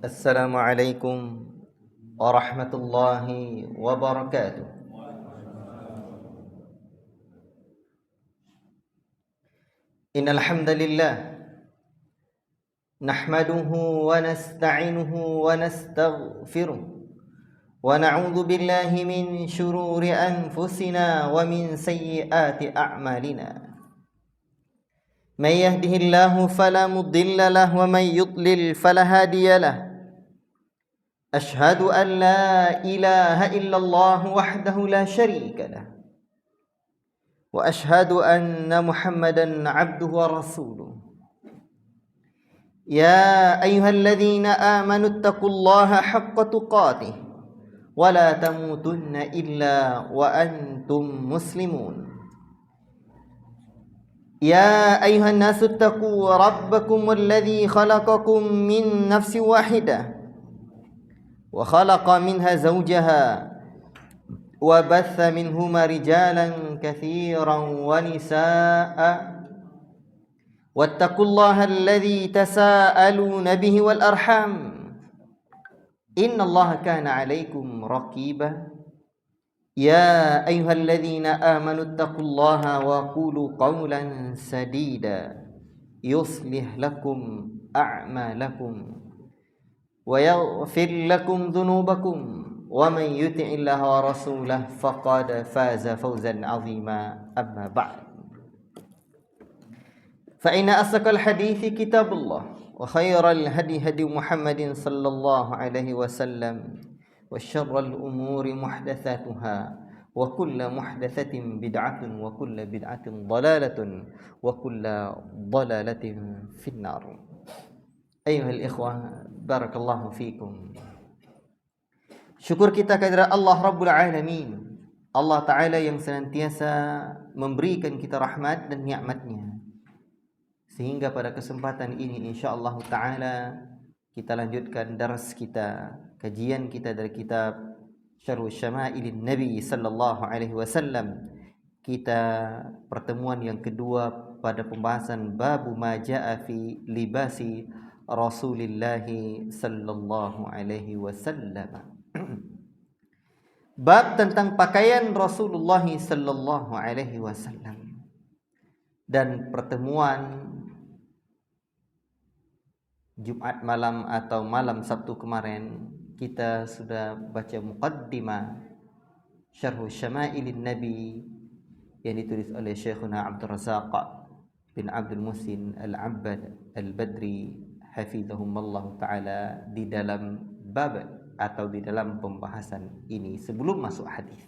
Assalamualaikum warahmatullahi wabarakatuh. Innal hamdalillah nahmaduhu wa nasta'inuhu wa nastaghfiruh wa na'udzu billahi min shururi anfusina wa min sayyiati a'malina. May yahdihillahu fala mudilla lahu wa may yudlil fala hadiya lahu. أشهد أن لا إله إلا الله وحده لا شريك له وأشهد أن محمدا عبده ورسوله يا أيها الذين آمنوا اتقوا الله حق تقاته ولا تموتن إلا وأنتم مسلمون يا أيها الناس اتقوا ربكم الذي خلقكم من نفس واحدة وخلق منها زوجها وبث منهما رجالا كثيرا ونساء واتقوا الله الذي تساءلون به والأرحام إن الله كان عليكم رقيبا يا أيها الذين آمنوا اتقوا الله وقولوا قولا سديدا يصلح لكم أعمالكم ويغفر لكم ذنوبكم ومن يطع الله ورسوله فقد فاز فوزا عظيما أما بعد فإن أصدق الحديث كتاب الله وخير الهدي هدي محمد صلى الله عليه وسلم وشر الأمور محدثاتها وكل محدثة بدعة وكل بدعة ضلالة وكل ضلالة في النار. Ayuhal ikhwah, barakallahu fikum. Syukur kita kehadirat Allah Rabbul Alamin, Allah Ta'ala yang senantiasa memberikan kita rahmat dan nikmatnya, sehingga pada kesempatan ini insyaAllah Ta'ala kita lanjutkan dars kita, kajian kita dari kitab Syarh Syama'ilin Nabi Sallallahu Alaihi Wasallam. Kita pertemuan yang kedua pada pembahasan Babu ma ja'a fi libasi Rasulullah sallallahu alaihi wasallam. Bab tentang pakaian Rasulullah sallallahu alaihi wasallam. Dan pertemuan Jumat malam atau malam Sabtu kemarin kita sudah baca muqaddimah Syarh Syama'ilin Nabi yang ditulis oleh Syekhuna Abdul Razak bin Abdul Muhsin Al-Abbad Al-Badri hafizahumullah ta'ala di dalam bab atau di dalam pembahasan ini. Sebelum masuk hadis,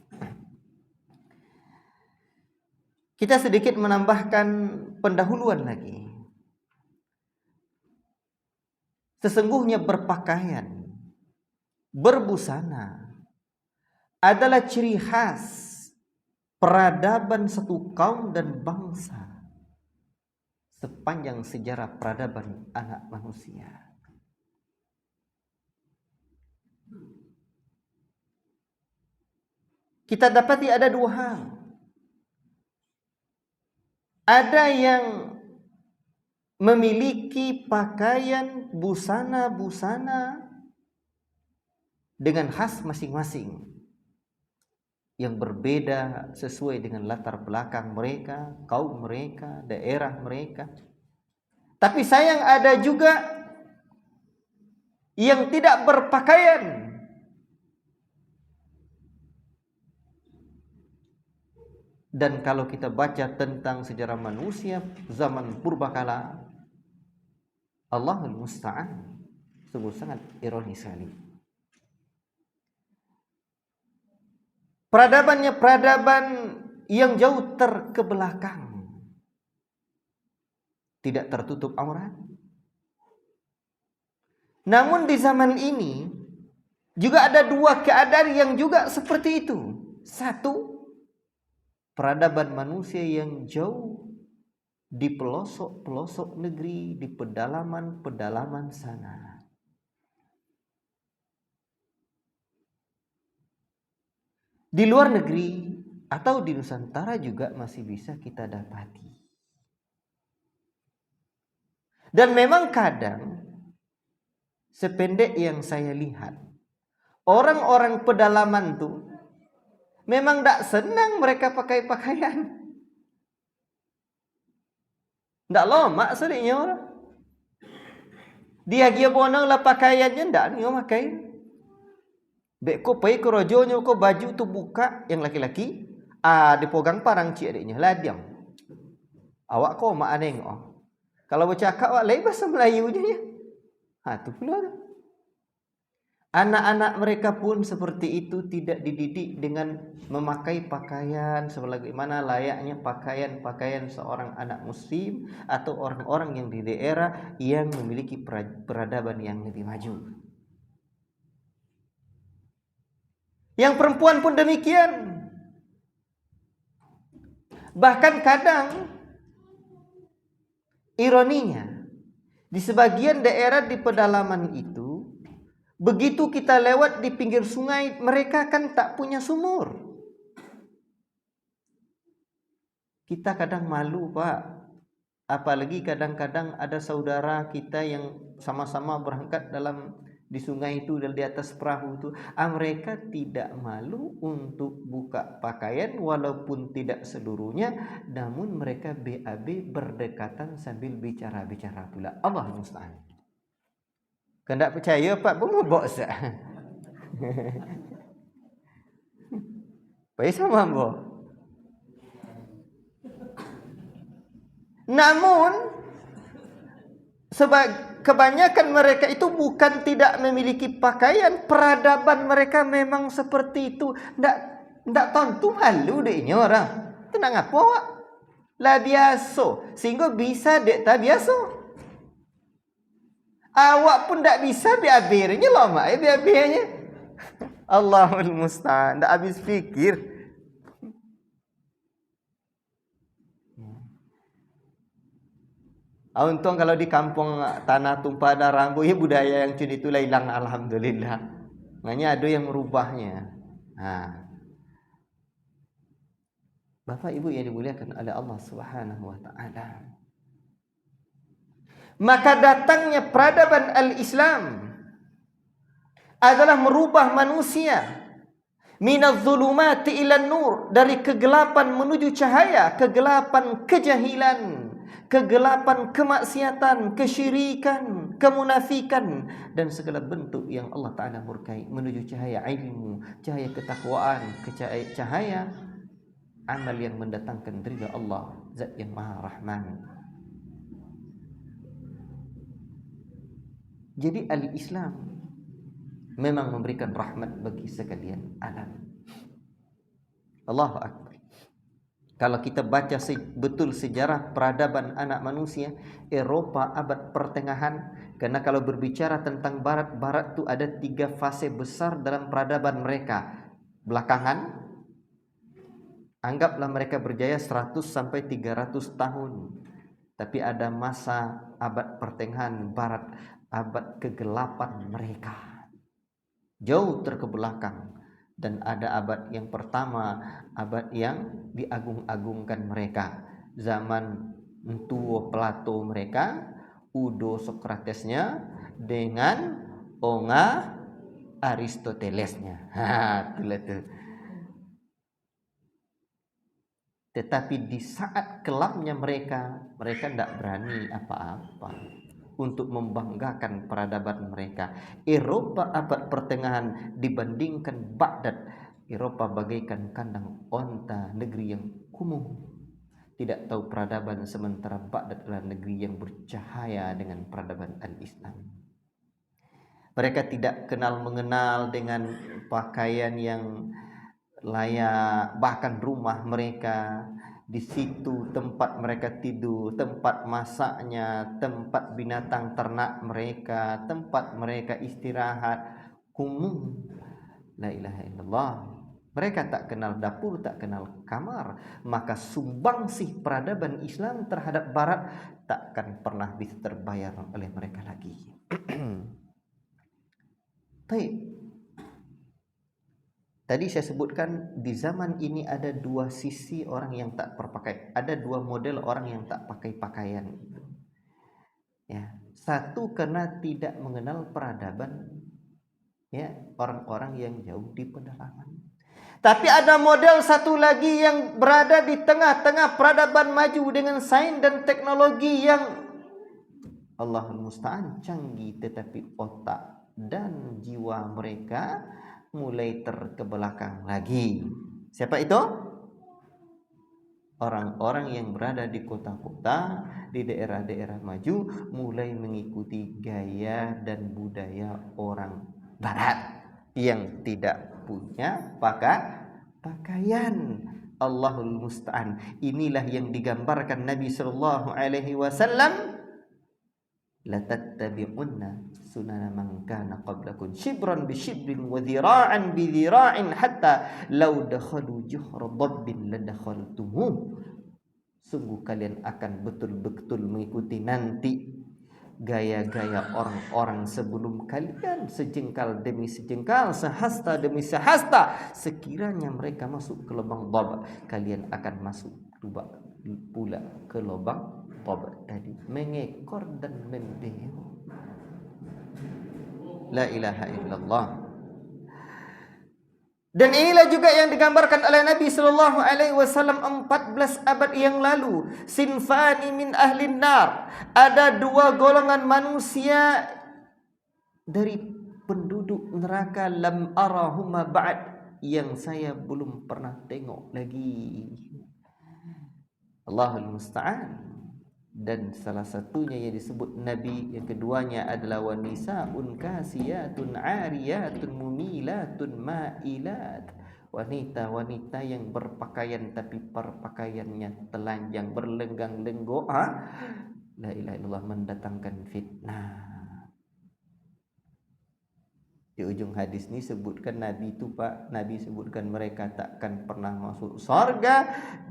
kita sedikit menambahkan pendahuluan lagi. Sesungguhnya berpakaian, berbusana adalah ciri khas peradaban satu kaum dan bangsa sepanjang sejarah peradaban anak manusia. Kita dapati ada dua hal. Ada yang memiliki pakaian busana-busana dengan khas masing-masing, yang berbeda sesuai dengan latar belakang mereka, kaum mereka, daerah mereka. Tapi sayang ada juga yang tidak berpakaian. Dan kalau kita baca tentang sejarah manusia zaman purbakala, Allahul Musta'an, sungguh sangat ironis sekali. Peradabannya peradaban yang jauh terkebelakang, tidak tertutup aurat. Namun di zaman ini juga ada dua keadaan yang juga seperti itu. Satu, peradaban manusia yang jauh di pelosok-pelosok negeri, di pedalaman-pedalaman sana. Di luar negeri atau di Nusantara juga masih bisa kita dapati. Dan memang kadang sependek yang saya lihat, orang-orang pedalaman tuh memang tak senang mereka pakai pakaian. Tak lomak sediknya orang. Dia bonang lah pakaiannya tak ni orang pakai. Bek ko pai ko rojonya ko baju tu buka yang laki-laki, dipegang parang cik adiknya lah diam. Awak ko mak aneng oh. Kalau bercakap awak lain bahasa Melayunya ya. Tu pula tu. Anak-anak mereka pun seperti itu, tidak dididik dengan memakai pakaian sebagaimana layaknya pakaian-pakaian seorang anak muslim atau orang-orang yang di daerah yang memiliki peradaban yang lebih maju. Yang perempuan pun demikian. Bahkan kadang ironinya di sebagian daerah di pedalaman itu, begitu kita lewat di pinggir sungai, mereka kan tak punya sumur. Kita kadang malu, Pak. Apalagi kadang-kadang ada saudara kita yang sama-sama berangkat di sungai itu dan di atas perahu itu. Mereka tidak malu untuk buka pakaian walaupun tidak seluruhnya, namun mereka BAB berdekatan sambil bicara-bicara pula. Allah musta'an. Kan tak percaya Pak pun mabok sah. Pai sama ambo. Namun kebanyakan mereka itu bukan tidak memiliki pakaian, peradaban mereka memang seperti itu. Ndak tontu halu deknya orang. Tenang apa wak? Lah biasa, sehingga bisa dek tak biasa. Awak pun tak bisa biabirnya lama biabirnya. Allahul musta'an, tak habis fikir. Untung kalau di kampung tanah tumpah dan rambu ya budaya yang cuni itulah hilang alhamdulillah. Makanya ada yang merubahnya. Bapak Ibu yang dimuliakan oleh Allah Subhanahu wa taala. Maka datangnya peradaban al-Islam adalah merubah manusia minadz zulumati ilan nur, dari kegelapan menuju cahaya, kegelapan kejahilan, kegelapan kemaksiatan, kesyirikan, kemunafikan dan segala bentuk yang Allah Ta'ala murkai, menuju cahaya ilmu, cahaya ketakwaan, cahaya amal yang mendatangkan ridha Allah, Zat yang Maha Rahman. Jadi al-Islam memang memberikan rahmat bagi sekalian alam. Allahu Akbar. Kalau kita baca betul sejarah peradaban anak manusia Eropa abad pertengahan, karena kalau berbicara tentang barat itu ada 3 fase besar dalam peradaban mereka. Belakangan, anggaplah mereka berjaya 100 sampai 300 tahun. Tapi ada masa abad pertengahan barat, abad kegelapan mereka, jauh terkebelakang. Dan ada abad yang pertama, abad yang diagung-agungkan mereka, zaman Tuo Plato mereka, Udo Sokratesnya dengan Onga Aristotelesnya. Itulah tu. Tetapi di saat kelamnya mereka tidak berani apa-apa untuk membanggakan peradaban mereka. Eropa abad pertengahan dibandingkan Baghdad, Eropa bagaikan kandang onta, negeri yang kumuh, tidak tahu peradaban, sementara Baghdad adalah negeri yang bercahaya dengan peradaban al-Islam. Mereka tidak mengenal dengan pakaian yang layak, bahkan rumah mereka, di situ tempat mereka tidur, tempat masaknya, tempat binatang ternak mereka, tempat mereka istirahat, kumuh. La ilaha illallah. Mereka tak kenal dapur, tak kenal kamar. Maka sumbangsih peradaban Islam terhadap Barat takkan pernah bisa terbayar oleh mereka lagi. Baik. Tadi saya sebutkan di zaman ini ada 2 sisi orang yang tak berpakaian, ada 2 model orang yang tak pakai pakaian. Ya, Satu, karena tidak mengenal peradaban, ya, orang-orang yang jauh di pedalaman. Tapi ada model satu lagi yang berada di tengah-tengah peradaban maju dengan sains dan teknologi yang Allahul Musta'an canggih, tetapi otak dan jiwa mereka mulai terkebelakang lagi. Siapa itu? Orang-orang yang berada di kota-kota, di daerah-daerah maju, mulai mengikuti gaya dan budaya orang barat yang tidak punya pakaian. Allahul Musta'an. Inilah yang digambarkan Nabi sallallahu alaihi wasallam, la tattabi'unna sunana man kana qablakum shibran bi shibrin wa dhira'an bi dhira'in hatta law dakhalu juhra dabbin ladakhaltumuh. Sungguh kalian akan betul-betul mengikuti nanti gaya-gaya orang-orang sebelum kalian, sejengkal demi sejengkal, sehasta demi sehasta. Sekiranya mereka masuk ke lubang dhab, kalian akan masuk pula ke lubang dhab tadi, mengekor dan membeo. La ilaha illallah. Dan inilah juga yang digambarkan oleh Nabi sallallahu alaihi wasallam 14 abad yang lalu. Sinfani min ahlin nar. Ada dua golongan manusia dari penduduk neraka, lam arahuma ba'd, yang saya belum pernah tengok lagi. Allahul Musta'an. Dan salah satunya yang disebut Nabi, yang keduanya adalah wanisaun kasiyatun ariyatun mumilatun mailat. Wanita-wanita yang berpakaian tapi perpakaiannya telanjang, berlenggang-lenggok. La ilaha illallah, mendatangkan fitnah. Di ujung hadis ini sebutkan Nabi itu, Pak, Nabi sebutkan mereka takkan pernah masuk surga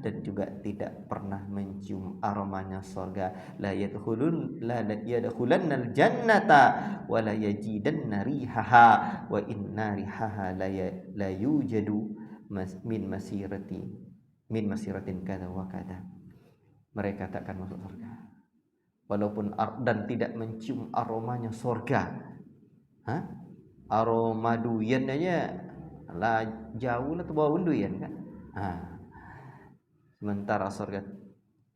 dan juga tidak pernah mencium aromanya surga. La yadkhulannal jannata wa la yajidanna rihaha wa inna rihaha la yujadu min masiratin kada wa kada. Mereka takkan masuk surga walaupun dan tidak mencium aromanya surga. Aroma duyan aja lah jauh lah, bau duyan kan. Sementara surga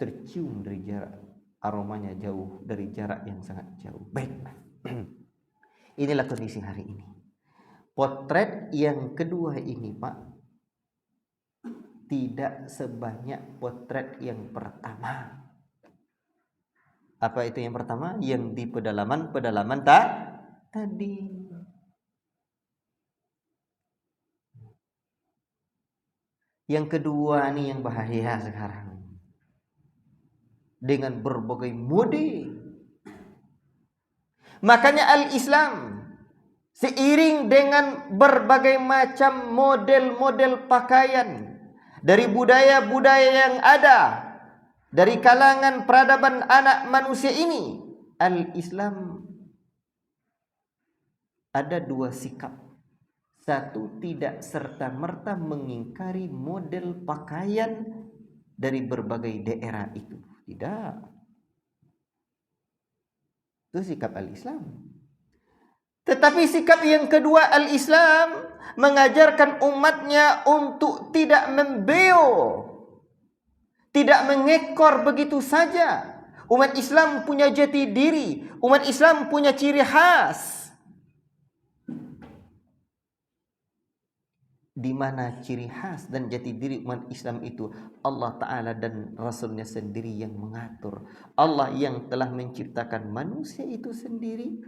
tercium dari jarak, aromanya jauh dari jarak yang sangat jauh. Baik. Inilah kondisi hari ini. Potret yang kedua ini, Pak, tidak sebanyak potret yang pertama. Apa itu yang pertama? Yang di pedalaman tadi. Yang kedua nih yang bahaya sekarang, dengan berbagai mode. Makanya al-Islam seiring dengan berbagai macam model-model pakaian dari budaya-budaya yang ada dari kalangan peradaban anak manusia ini, al-Islam ada dua sikap. Satu, tidak serta-merta mengingkari model pakaian dari berbagai daerah itu. Tidak. Itu sikap al-Islam. Tetapi sikap yang kedua, al-Islam mengajarkan umatnya untuk tidak membeo, tidak mengekor begitu saja. Umat Islam punya jati diri. Umat Islam punya ciri khas. Di mana ciri khas dan jati diri umat Islam itu Allah Ta'ala dan Rasulnya sendiri yang mengatur. Allah yang telah menciptakan manusia itu sendiri,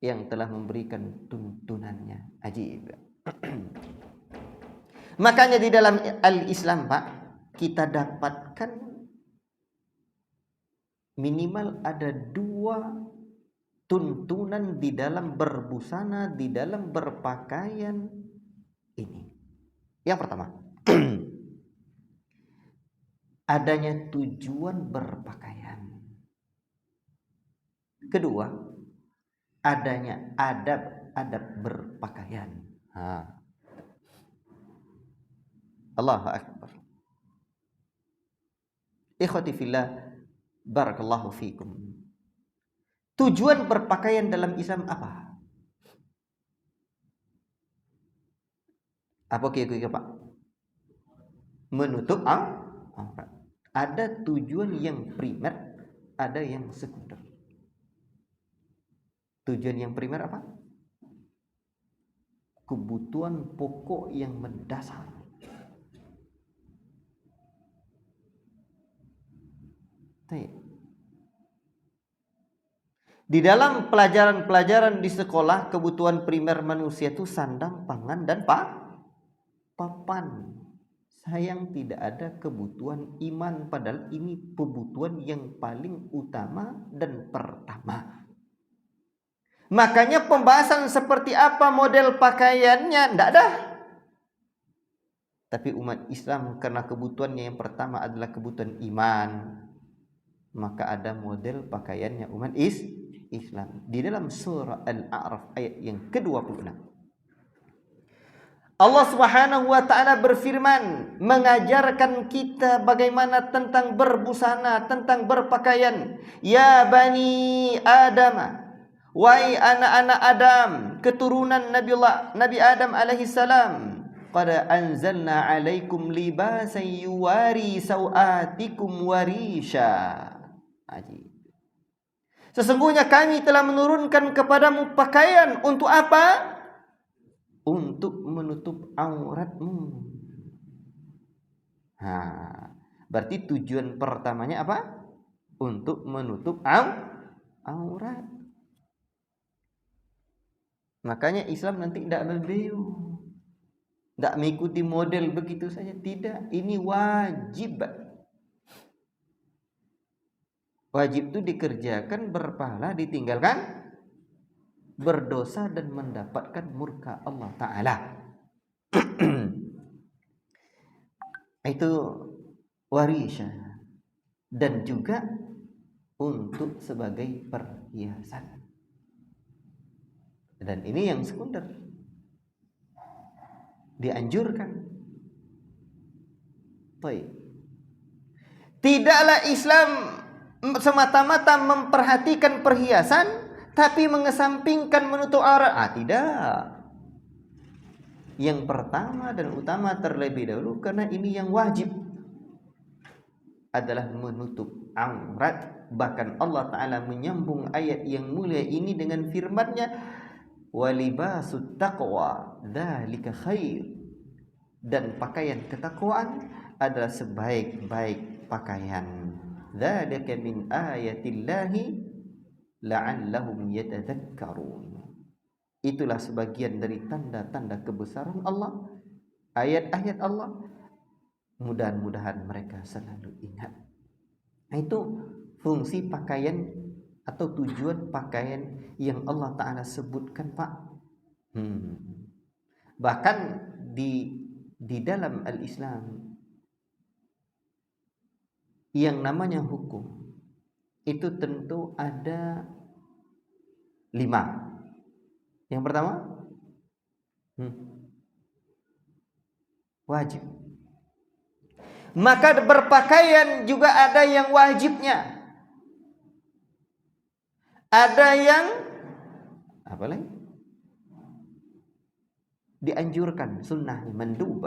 yang telah memberikan tuntunannya. Ajib. Makanya di dalam al-Islam, Pak, kita dapatkan minimal ada dua tuntunan di dalam berbusana, di dalam berpakaian ini. Yang pertama, adanya tujuan berpakaian. Kedua, adanya adab-adab berpakaian. Allahu Akbar. Ikhwati fillah, barakallahu fikum. Tujuan berpakaian dalam Islam apa? Apa kira-kira Pak? Menutup aurat. Ada tujuan yang primer, ada yang sekunder. Tujuan yang primer apa? Kebutuhan pokok yang mendasar. Di dalam pelajaran-pelajaran di sekolah, kebutuhan primer manusia itu sandang, pangan, dan papan. Sayang tidak ada kebutuhan iman, padahal ini kebutuhan yang paling utama dan pertama. Makanya pembahasan seperti apa model pakaiannya tidak ada. Tapi umat Islam karena kebutuhannya yang pertama adalah kebutuhan iman, maka ada model pakaiannya umat Islam. Di dalam surah Al-A'raf ayat yang ke-26. Allah Subhanahu wa taala berfirman mengajarkan kita bagaimana tentang berbusana, tentang berpakaian. Ya bani Adam, wahai anak-anak Adam, keturunan Nabi Adam alaihi salam, qad anzalna 'alaikum libasan yuwari sawatikum warisha. Sesungguhnya kami telah menurunkan kepadamu pakaian untuk apa? Untuk menutup auratmu. Berarti tujuan pertamanya apa? Untuk menutup aurat. Makanya Islam nanti tidak membeu, tidak mengikuti model begitu saja. Tidak, ini wajib. Wajib itu dikerjakan, berpahala, ditinggalkan berdosa dan mendapatkan murka Allah Ta'ala. Itu warisha. Dan juga untuk sebagai perhiasan. Dan ini yang sekunder, dianjurkan. Tidaklah Islam semata-mata memperhatikan perhiasan tapi mengesampingkan menutup aurat. Tidak. Yang pertama dan utama terlebih dahulu, karena ini yang wajib, adalah menutup aurat. Bahkan Allah Ta'ala menyambung ayat yang mulia ini dengan firman-Nya, walibasut taqwa dzalika khair. Dan pakaian ketakwaan adalah sebaik-baik pakaian. Dzalika min ayatillahi la'allahum yatadzakkarun. Itulah sebagian dari tanda-tanda kebesaran Allah, ayat-ayat Allah. Mudah-mudahan mereka selalu ingat. Itu fungsi pakaian atau tujuan pakaian yang Allah Ta'ala sebutkan, Pak. Bahkan di dalam al-Islam yang namanya hukum itu tentu ada 5. Yang pertama, wajib. Maka berpakaian juga ada yang wajibnya. Ada yang apa lagi? Dianjurkan, sunnahnya, mandub.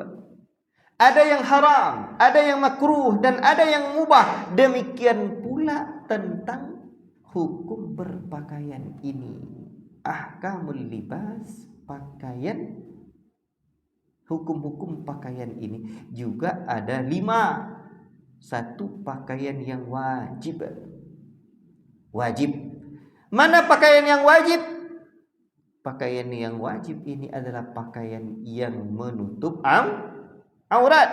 Ada yang haram, ada yang makruh, dan ada yang mubah. Demikian pula tentang hukum berpakaian ini. Ahkamul libas, pakaian, hukum-hukum pakaian ini juga ada 5. 1, pakaian yang wajib. Wajib. Mana pakaian yang wajib? Pakaian yang wajib ini adalah pakaian yang menutup aurat.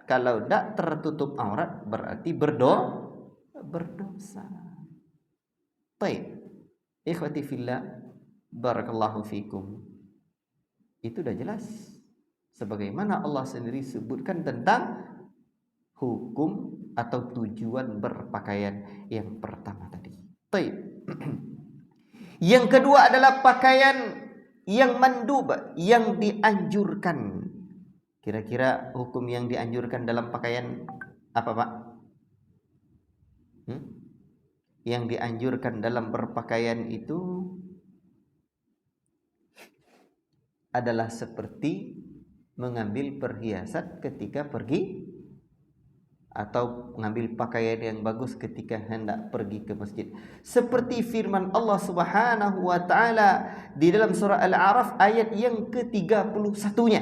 Kalau tidak tertutup aurat berarti berdosa. Baik. Ikhwati fillah, barakallahu fikum. Itu sudah jelas. Sebagaimana Allah sendiri sebutkan tentang hukum atau tujuan berpakaian yang pertama tadi. Baik. Yang kedua adalah pakaian yang mandub, yang dianjurkan. Kira-kira hukum yang dianjurkan dalam pakaian apa, Pak? yang dianjurkan dalam berpakaian itu adalah seperti mengambil perhiasan ketika pergi atau mengambil pakaian yang bagus ketika hendak pergi ke masjid. Seperti firman Allah Subhanahu wa taala di dalam surah Al-A'raf ayat yang ke-31-nya.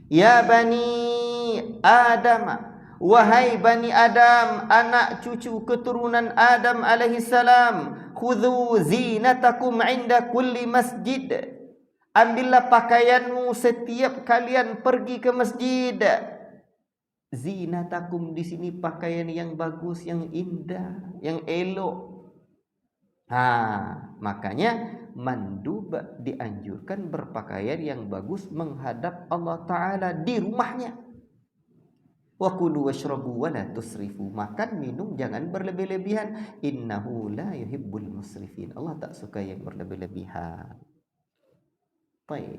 Ya bani Adam, wahai bani Adam, anak cucu keturunan Adam alaihi salam, khudhu zinatakum 'inda kulli masjid. Ambillah pakaianmu setiap kalian pergi ke masjid. Zinatakum di sini pakaian yang bagus, yang indah, yang elok. Makanya mandub dianjurkan berpakaian yang bagus menghadap Allah Ta'ala di rumahnya. Wa kulu washrabu wa la tusrifu. Makan, minum, jangan berlebih-lebihan. Innahu la yuhibbul musrifin. Allah tak suka yang berlebih-lebihan. Baik.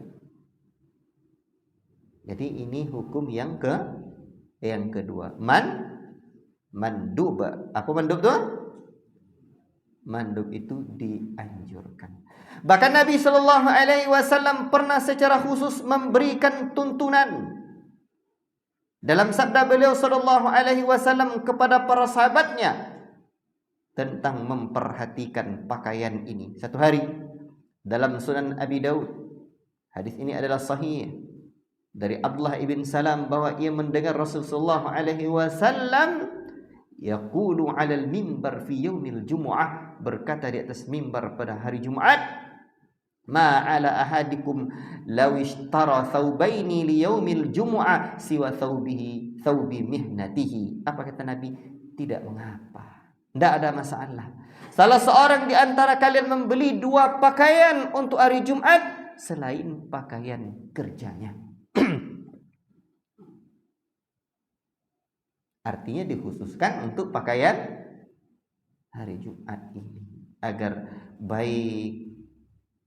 Jadi ini hukum yang kedua. Mandub. Apa mandub tu? Mandub itu dianjurkan. Bahkan Nabi sallallahu alaihi wasallam pernah secara khusus memberikan tuntunan dalam sabda beliau sallallahu alaihi wasallam kepada para sahabatnya tentang memperhatikan pakaian ini. Satu hari dalam Sunan Abi Daud, hadis ini adalah sahih dari Abdullah ibn Salam bahwa ia mendengar Rasulullah alaihi wasallam yaqulu 'alal mimbar fi yaumil jumu'ah, berkata di atas mimbar pada hari Jumat, ma 'ala ahadikum law ishtara thawbaini li yaumil jumu'ah siwa thawbi mihnatihi. Apa kata Nabi? Tidak mengapa, tidak ada masalah. Salah seorang di antara kalian membeli 2 pakaian untuk hari Jumat selain pakaian kerjanya. Artinya dikhususkan untuk pakaian hari Jumat ini agar baik,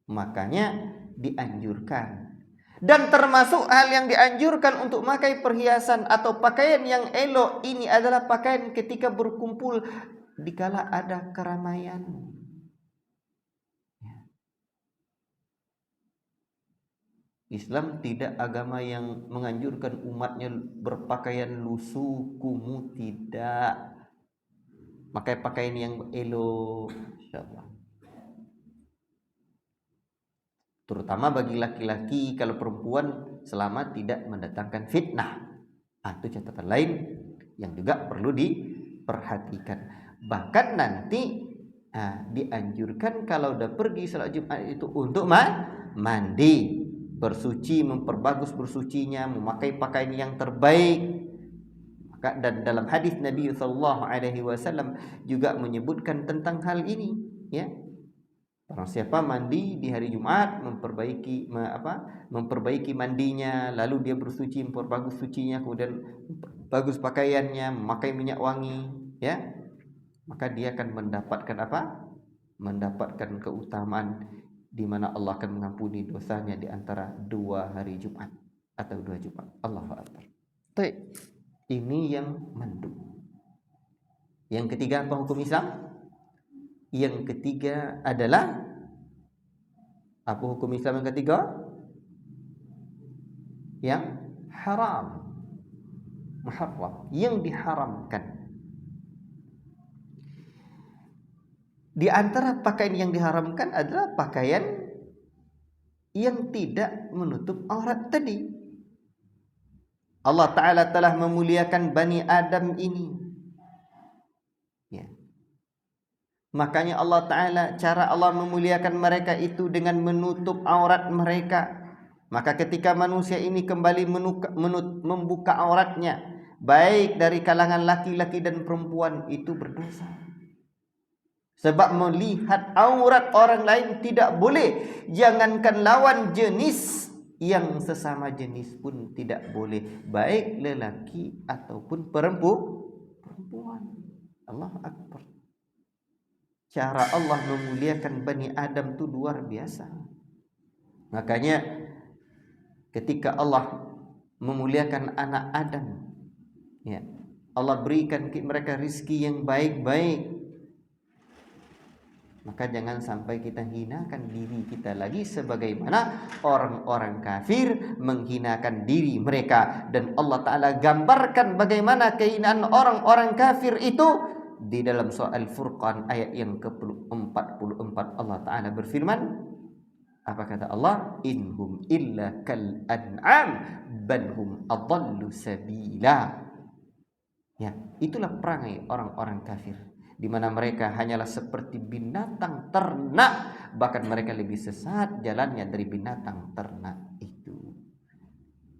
makanya dianjurkan. Dan termasuk hal yang dianjurkan untuk memakai perhiasan atau pakaian yang elok ini adalah pakaian ketika berkumpul dikala ada keramaian. Islam tidak agama yang menganjurkan umatnya berpakaian lusuh, kumuh, tidak. Pakai pakaian yang elok, insyaallah. Terutama bagi laki-laki, kalau perempuan selama tidak mendatangkan fitnah. Itu catatan lain yang juga perlu diperhatikan. Bahkan nanti dianjurkan kalau udah pergi salat Jumat itu untuk mandi, bersuci, memperbagus bersucinya, memakai pakaian yang terbaik. Dan dalam hadis Nabi sallallahu alaihi wasallam juga menyebutkan tentang hal ini, ya. Barang siapa mandi di hari Jumat, memperbaiki mandinya, lalu dia bersuci, memperbagus sucinya, kemudian bagus pakaiannya, memakai minyak wangi, ya, maka dia akan mendapatkan mendapatkan keutamaan di mana Allah akan mengampuni dosanya di antara 2 hari Jumat atau 2 Jumat. Allahu Akbar. Baik. Ini yang mandub. Yang ketiga apa hukum Islam? Yang ketiga adalah apa hukum Islam yang ketiga? Yang haram. Muharram, yang diharamkan. Di antara pakaian yang diharamkan adalah pakaian yang tidak menutup aurat tadi. Allah Ta'ala telah memuliakan Bani Adam ini. Ya. Makanya Allah Ta'ala, cara Allah memuliakan mereka itu dengan menutup aurat mereka. Maka ketika manusia ini kembali membuka auratnya, baik dari kalangan laki-laki dan perempuan, itu berdosa. Sebab melihat aurat orang lain tidak boleh. Jangankan lawan jenis, yang sesama jenis pun tidak boleh. Baik lelaki ataupun perempuan. Allahu Akbar. Cara Allah memuliakan Bani Adam itu luar biasa. Makanya ketika Allah memuliakan anak Adam, ya, Allah berikan mereka rizki yang baik-baik. Maka jangan sampai kita hinakan diri kita lagi sebagaimana orang-orang kafir menghinakan diri mereka. Dan Allah Ta'ala gambarkan bagaimana kehinaan orang-orang kafir itu di dalam surah Al-Furqan ayat yang ke-44. Allah Ta'ala berfirman, apa kata Allah? Inhum illa kal an'am balhum adallu sabila. Ya, itulah perangai orang-orang kafir, di mana mereka hanyalah seperti binatang ternak, bahkan mereka lebih sesat jalannya dari binatang ternak itu.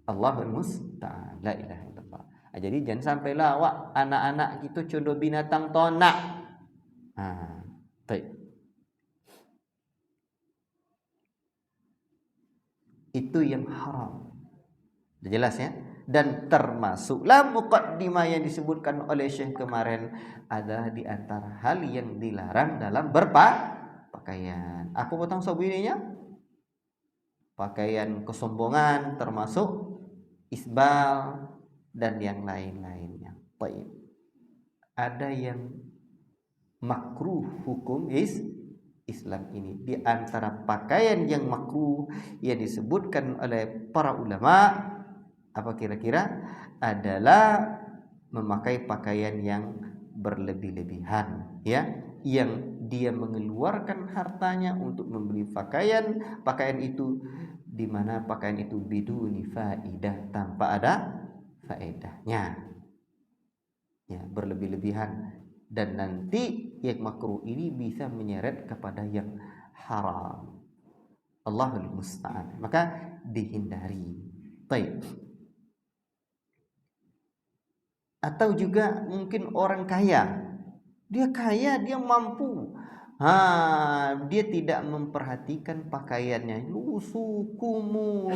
Allahul musta'an, la ilaha illallah. Jadi jangan sampai lawak anak-anak itu contoh binatang ternak. Baik. Itu yang haram. Sudah jelas ya? Dan termasuklah muqaddimah yang disebutkan oleh Syekh kemarin adalah di antara hal yang dilarang dalam berpakaian. Apa potong sabuninya? Pakaian kesombongan termasuk isbal dan yang lain-lainnya. Baik. Ada yang makruh hukum Islam ini. Di antara pakaian yang makruh yang disebutkan oleh para ulama, apa kira-kira? Adalah memakai pakaian yang berlebih-lebihan, ya, yang dia mengeluarkan hartanya untuk membeli pakaian itu, di mana pakaian itu biduni faidah, tanpa ada faedahnya, ya, berlebih-lebihan. Dan nanti yang makruh ini bisa menyeret kepada yang haram. Allahul musta'an. Maka dihindari. Baik. Atau juga mungkin orang kaya, dia mampu, dia tidak memperhatikan pakaiannya, lusuh kumuh,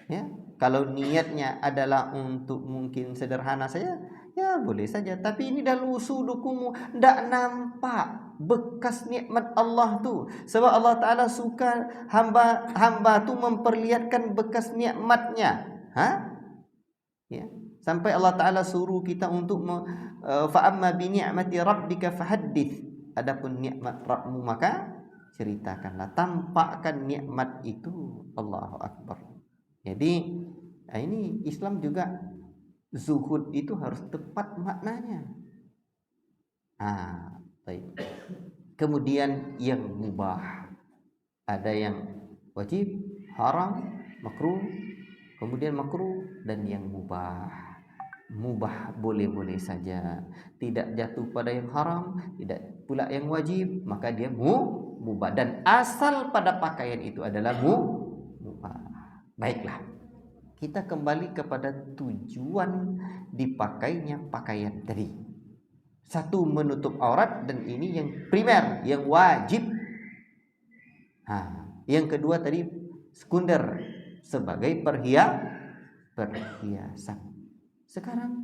ya. Kalau niatnya adalah untuk mungkin sederhana saja, ya boleh saja. Tapi ini dah lusuh kumuh, tidak nampak bekas nikmat Allah tu. Sebab Allah Ta'ala suka hamba tu memperlihatkan bekas nikmatnya, ya. Sampai Allah Ta'ala suruh kita untuk fa'amma bi ni'mati rabbika fahaddits. Adapun nikmat Rabbmu maka ceritakanlah, tampakkan nikmat itu. Allahu Akbar. Jadi ini Islam juga, zuhud itu harus tepat maknanya. Baik. Kemudian yang mubah, ada yang wajib, haram, makruh, kemudian makruh, dan yang mubah. Mubah boleh-boleh saja, tidak jatuh pada yang haram, tidak pula yang wajib, maka dia mubah. Dan asal pada pakaian itu adalah mubah. Baiklah, kita kembali kepada tujuan dipakainya pakaian tadi. Satu, menutup aurat, dan ini yang primer, yang wajib. Yang kedua tadi sekunder, sebagai perhiasan. Sekarang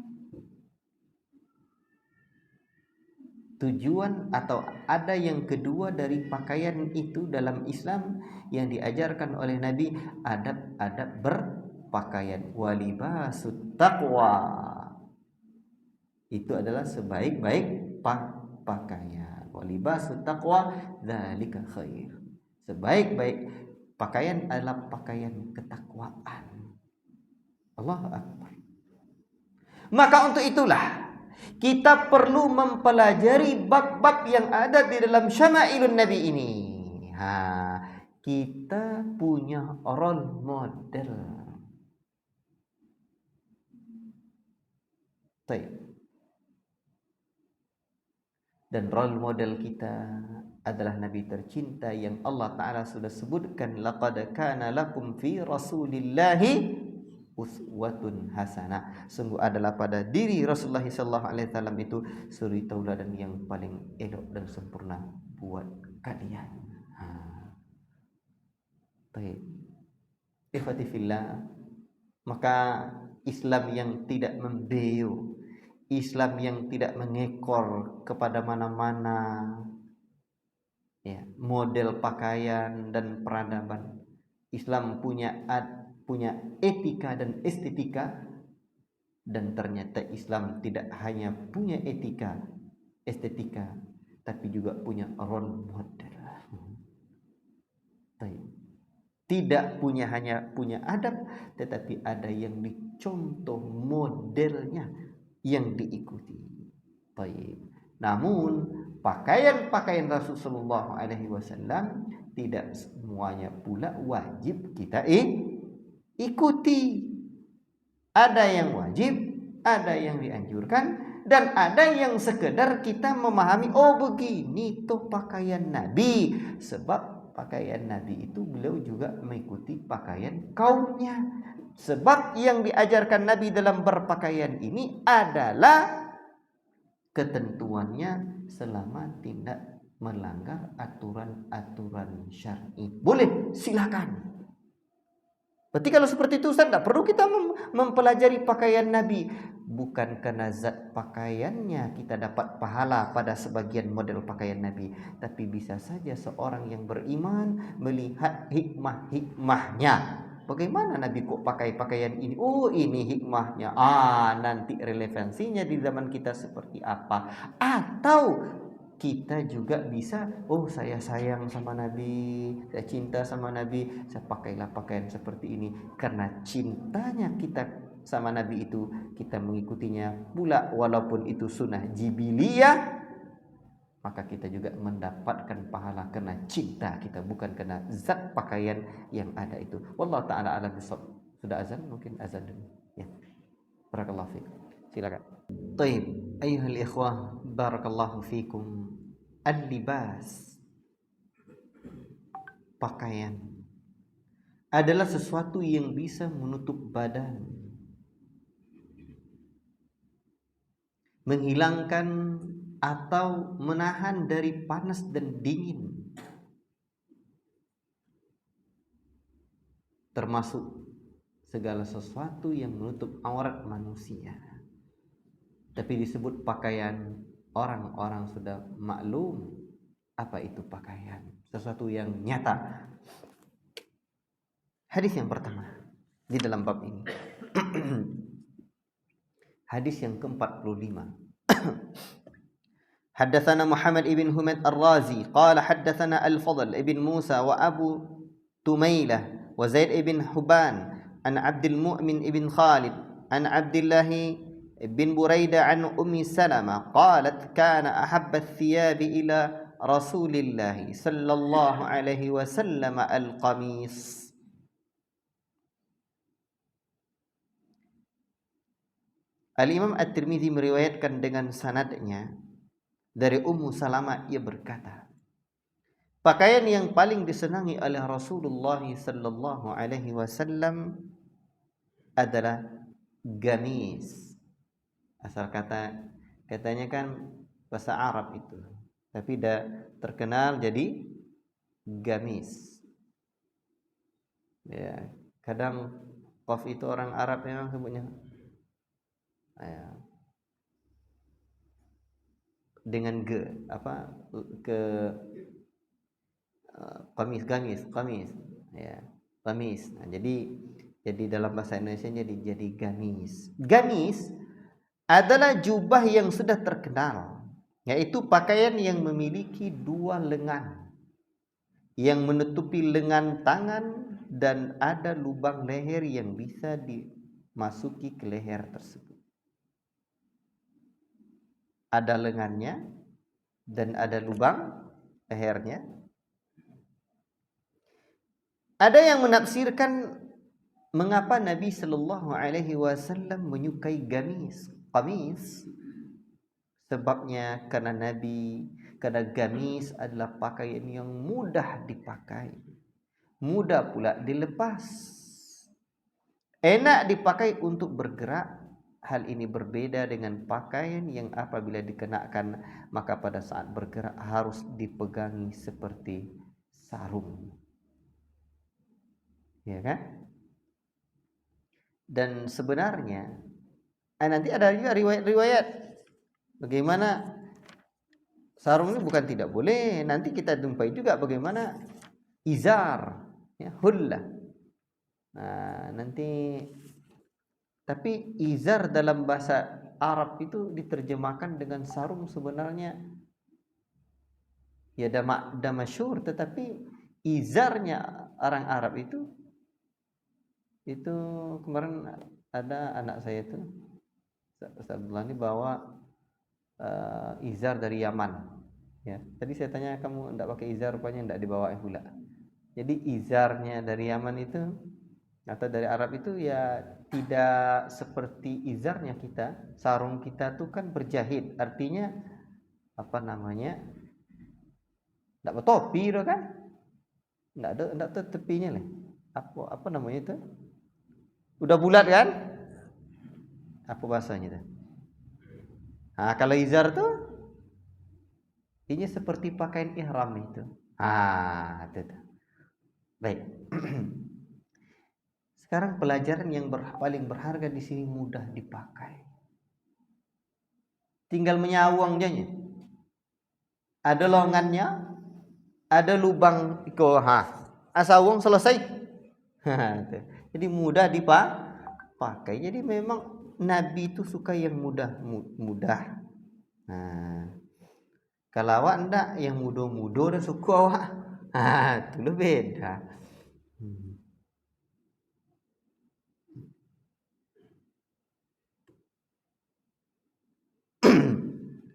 tujuan atau ada yang kedua dari pakaian itu dalam Islam yang diajarkan oleh Nabi, adab-adab berpakaian. Walibasut taqwa, itu adalah sebaik-baik pakaian. Walibasut taqwa dzalika khair. Sebaik-baik pakaian adalah pakaian ketakwaan. Allahu Akbar. Maka untuk itulah kita perlu mempelajari bab-bab yang ada di dalam Syama'ilun Nabi ini. Kita punya role model. Dan role model kita adalah Nabi tercinta yang Allah Ta'ala sudah sebutkan, laqad kana lakum fi rasulillahi uswatun hasanah. Sungguh adalah pada diri Rasulullah SAW itu suri tauladan yang paling elok dan sempurna buat kalian. Baik. Ikhwati fillah, maka Islam yang tidak membeu, Islam yang tidak mengekor kepada mana-mana, ya, model pakaian dan peradaban. Islam punya etika dan estetika, dan ternyata Islam tidak hanya punya etika, estetika, tapi juga punya role model. Tidak hanya punya adab, tetapi ada yang dicontoh modelnya yang diikuti. Baik. Namun pakaian-pakaian Rasulullah SAW tidak semuanya pula wajib kita ikuti. Ada yang wajib, ada yang dianjurkan, dan ada yang sekedar kita memahami, oh begini tuh pakaian Nabi. Sebab pakaian Nabi itu beliau juga mengikuti pakaian kaumnya. Sebab yang diajarkan Nabi dalam berpakaian ini adalah ketentuannya selama tidak melanggar aturan-aturan syar'i. Boleh, silakan. Berarti kalau seperti itu Ustaz, tidak perlu kita mempelajari pakaian Nabi. Bukan karena zat pakaiannya kita dapat pahala pada sebagian model pakaian Nabi, tapi bisa saja seorang yang beriman melihat hikmah-hikmahnya. Bagaimana Nabi kok pakai pakaian ini? Oh, ini hikmahnya. Nanti relevansinya di zaman kita seperti apa? Atau kita juga bisa, oh saya sayang sama Nabi, saya cinta sama Nabi, saya pakailah pakaian seperti ini. Karena cintanya kita sama Nabi itu, kita mengikutinya pula walaupun itu sunnah jibiliyah, maka kita juga mendapatkan pahala karena cinta kita, bukan karena zat pakaian yang ada itu. Wallahu ta'ala a'lam bishawab. Sudah azan? Mungkin azan dulu. Ya. Barakallahu fiikum. Silakan. Taib, ayuhal ikhwah, barakallahu fikum. Al-libas, pakaian, adalah sesuatu yang bisa menutup badan, menghilangkan atau menahan dari panas dan dingin, termasuk segala sesuatu yang menutup aurat manusia. Tapi disebut pakaian, orang-orang sudah maklum apa itu pakaian, sesuatu yang nyata. Hadis yang pertama di dalam bab ini, hadis yang ke-45. Haddatsana Muhammad ibn Humaid Ar-Razi qala haddatsana Al-Fadl ibn Musa wa Abu Tumailah wa Zaid ibn Huban an Abdul Mu'min ibn Khalid an Abdullah bin Buraidah an Ummi Salamah qalat kana ahabba ath-thiyab ila Rasulillah sallallahu alaihi wasallam al-qamis. Al-Imam At-Tirmidzi meriwayatkan dengan sanadnya dari Ummu Salamah, ia berkata, pakaian yang paling disenangi oleh Rasulullah sallallahu alaihi wasallam adalah gamis. Asal katanya kan bahasa Arab itu, tapi dah terkenal jadi gamis. Ya, kadang qaf itu orang Arab memang sebutnya dengan qamis ya, qamis. Nah, jadi dalam bahasa Indonesia jadi gamis. Gamis adalah jubah yang sudah terkenal, yaitu pakaian yang memiliki dua lengan yang menutupi lengan tangan dan ada lubang leher yang bisa dimasuki ke leher tersebut. Ada lengannya dan ada lubang lehernya. Ada yang menafsirkan mengapa Nabi Shallallahu Alaihi Wasallam menyukai qamis. Sebabnya karena gamis adalah pakaian yang mudah dipakai, mudah pula dilepas, enak dipakai untuk bergerak. Hal ini berbeda dengan pakaian yang apabila dikenakan maka pada saat bergerak harus dipegangi seperti sarung, ya kan? Dan sebenarnya nanti ada juga riwayat-riwayat bagaimana sarung ini bukan tidak boleh. Nanti kita jumpai juga bagaimana izar, ya, hullah. Nah, nanti tapi izar dalam bahasa Arab itu diterjemahkan dengan sarung sebenarnya Ya dah masyhur, tetapi izarnya orang Arab itu kemarin ada anak saya itu Ustaz Abdullah ini bawa izar dari Yaman. Ya, tadi saya tanya kamu enggak pakai izar, rupanya enggak dibawa pula. Jadi izarnya dari Yaman itu atau dari Arab itu ya tidak seperti izarnya kita. Sarung kita tuh kan berjahit, artinya apa namanya? Enggak bertopi loh kan? Enggak ada tepinya lah. Apa namanya itu? Udah bulat kan? Apa bahasanya itu? Nah, kalau izar tuh ini seperti pakaian ihram itu. Itu. Baik. Sekarang pelajaran yang paling berharga di sini mudah dipakai. Tinggal menyawang aja. Ada longannya, ada lubang iko. Asawang selesai. Jadi mudah dipakai. Jadi memang Nabi itu suka yang mudah. Nah, kalau awak enggak yang mudah-mudah dan suka awak. Itu lebih beda.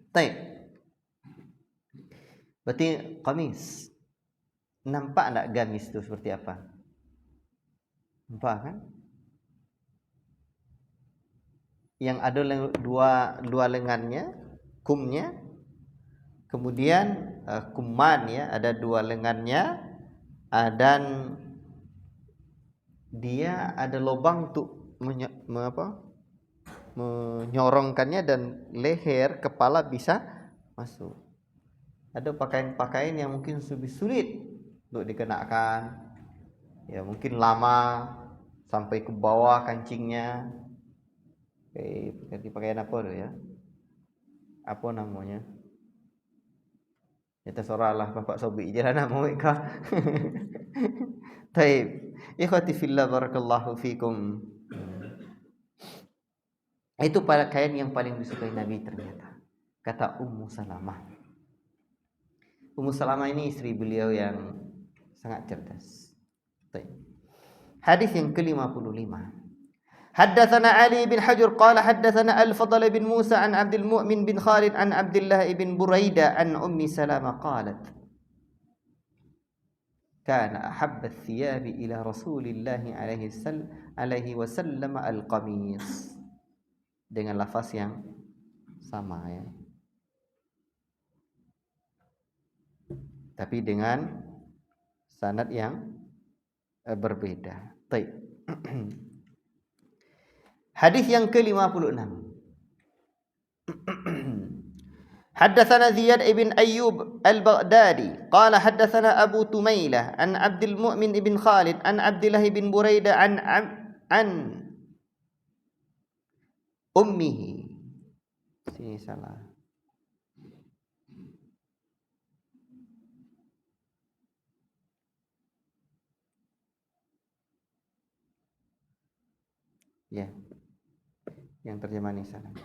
Baik. Berarti qamis. Nampak enggak gamis itu seperti apa? Nampak kan? Yang ada dua lengannya, kumnya. Kemudian kuman ya, ada dua lengannya, dan dia ada lubang untuk menyorongkannya, dan leher kepala bisa masuk. Ada pakaian-pakaian yang mungkin lebih sulit untuk dikenakan, ya mungkin lama sampai ke bawah kancingnya. Ganti pakaian apa tuh ya? Apa namanya? Ya terserah lah Bapak Sobi je lah nama mereka. Taib. Ikhwati fillah barakallahu fikum. Itu pakaian yang paling disukai Nabi ternyata. Kata Ummu Salamah. Ummu Salamah ini istri beliau yang sangat cerdas. Taib. Hadis yang ke-55. حدثنا علي بن حجر قال حدثنا الفضل بن موسى عن عبد المؤمن بن خالد عن عبد الله بن بريدة عن أم سلمة قالت كان أحب الثياب إلى رسول الله عليه وسلم القميص, dengan lafaz yang sama ya, tapi dengan sanad yang berbeda. Baik. Hadis yang ke-56. حدثنا زياد بن أيوب البغدادي قال حدثنا أبو تميلة عن عبد المؤمن بن خالد عن عبد الله بن بريدة عن أمه. Sini salah. Ya. Yang terjemahan ini salah.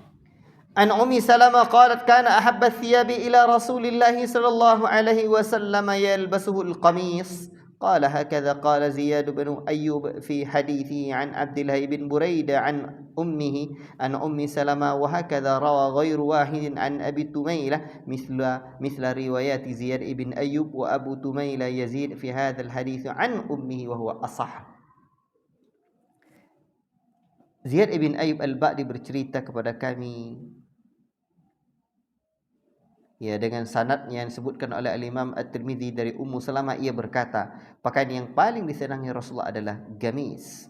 An Ummi Salamah qalat kana ahabba thiyabi ila Rasulillah sallallahu alaihi wasallam yalbasuhu al-qamis. Qala hakadha qala Ziyad bin Ayyub fi hadithi an Abdullah bin Buraidah an ummihi an Ummi Salamah, wa hakadha rawa ghairu wahidin an Abi Tumailah mithla riwayat Ziyad bin Ayyub wa Abu Tumailah yazid fi hadha al-hadith an ummihi wa huwa asah. Ziyad ibn Ayyub al-Ba'di bercerita kepada kami, ya, dengan sanadnya yang disebutkan oleh Al-Imam At-Tirmidzi dari Ummu Salamah, ia berkata, pakaian yang paling disenangi Rasulullah adalah gamis.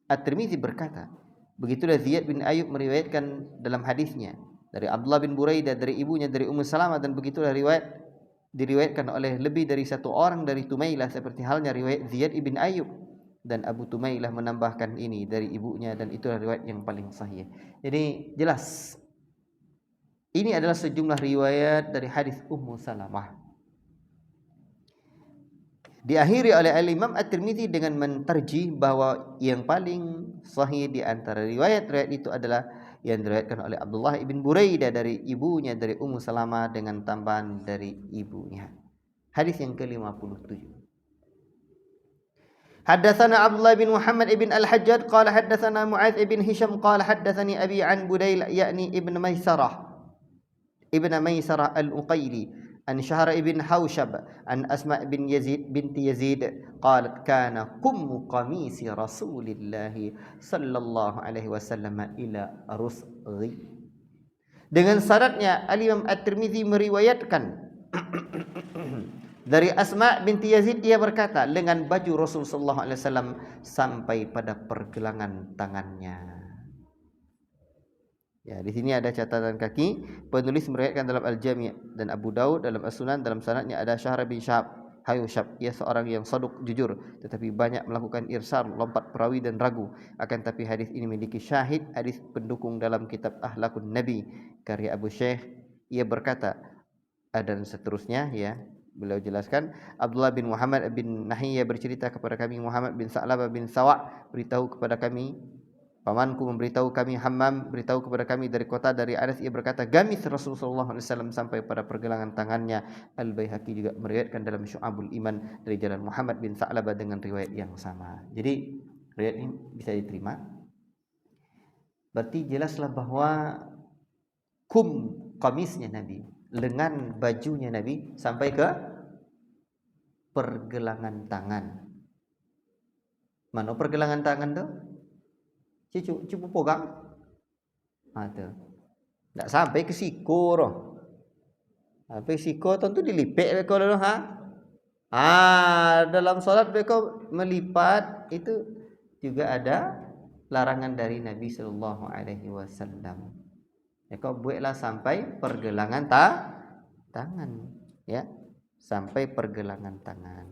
At-Tirmidzi berkata, begitulah Ziyad bin Ayyub meriwayatkan dalam hadisnya dari Abdullah bin Buraidah dari ibunya dari Ummu Salamah, dan begitulah diriwayatkan oleh lebih dari satu orang dari Tumailah, seperti halnya riwayat Ziyad ibn Ayyub, dan Abu Tumailah menambahkan ini dari ibunya, dan itulah riwayat yang paling sahih. Jadi jelas ini adalah sejumlah riwayat dari hadis Ummu Salamah. Diakhiri oleh Al-Imam At-Tirmidzi dengan menterjih bahwa yang paling sahih di antara riwayat-riwayat itu adalah yang diriwayatkan oleh Abdullah ibn Buraidah dari ibunya dari Ummu Salamah dengan tambahan dari ibunya. Hadis yang ke-57. حدثنا عبد الله بن محمد بن الحجاج قال حدثنا معاذ بن هشام قال حدثني أبي عن بديل يعني ابن ميسرة الأقيلي عن شهر بن حوشب عن أسماء بنت يزيد قالت كان قميص رسول الله صلى الله عليه وسلم إلى رسغي. Dengan sanadnya Al-Imam At-Tirmizi meriwayatkan dari Asma binti Yazid, dia berkata, dengan baju Rasul sallallahu alaihi wasallam sampai pada pergelangan tangannya. Ya, di sini ada catatan kaki. Penulis meriwayatkan dalam Al-Jami' dan Abu Daud dalam As-Sunan, dalam sanadnya ada Syahr bin Hayushab. Ia seorang yang saduq, jujur, tetapi banyak melakukan irsal, lompat perawi dan ragu. Akan tapi hadis ini memiliki syahid, hadis pendukung dalam kitab Akhlakun Nabi karya Abu Syekh. Ia berkata, dan seterusnya, ya. Beliau jelaskan, Abdullah bin Muhammad bin Nahiyah bercerita kepada kami, Muhammad bin Sa'labah bin Sawa' beritahu kepada kami, pamanku memberitahu kami, Hammam beritahu kepada kami dari kota dari Anas, ia berkata, gamis Rasulullah SAW sampai pada pergelangan tangannya. Al-Baihaqi juga meriwayatkan dalam Syu'abul Iman dari jalan Muhammad bin Sa'labah dengan riwayat yang sama. Jadi riwayat ini bisa diterima. Berarti jelaslah bahwa kamisnya Nabi, lengan bajunya Nabi sampai ke pergelangan tangan. Mana pergelangan tangan tu? Cuba pegang. Tu. Tak sampai ke siku tu. Sampai siku tu dilipet mereka dulu, dalam solat mereka melipat, itu juga ada larangan dari Nabi sallallahu alaihi wasallam. Mereka buatlah sampai pergelangan tangan, ya, sampai pergelangan tangan,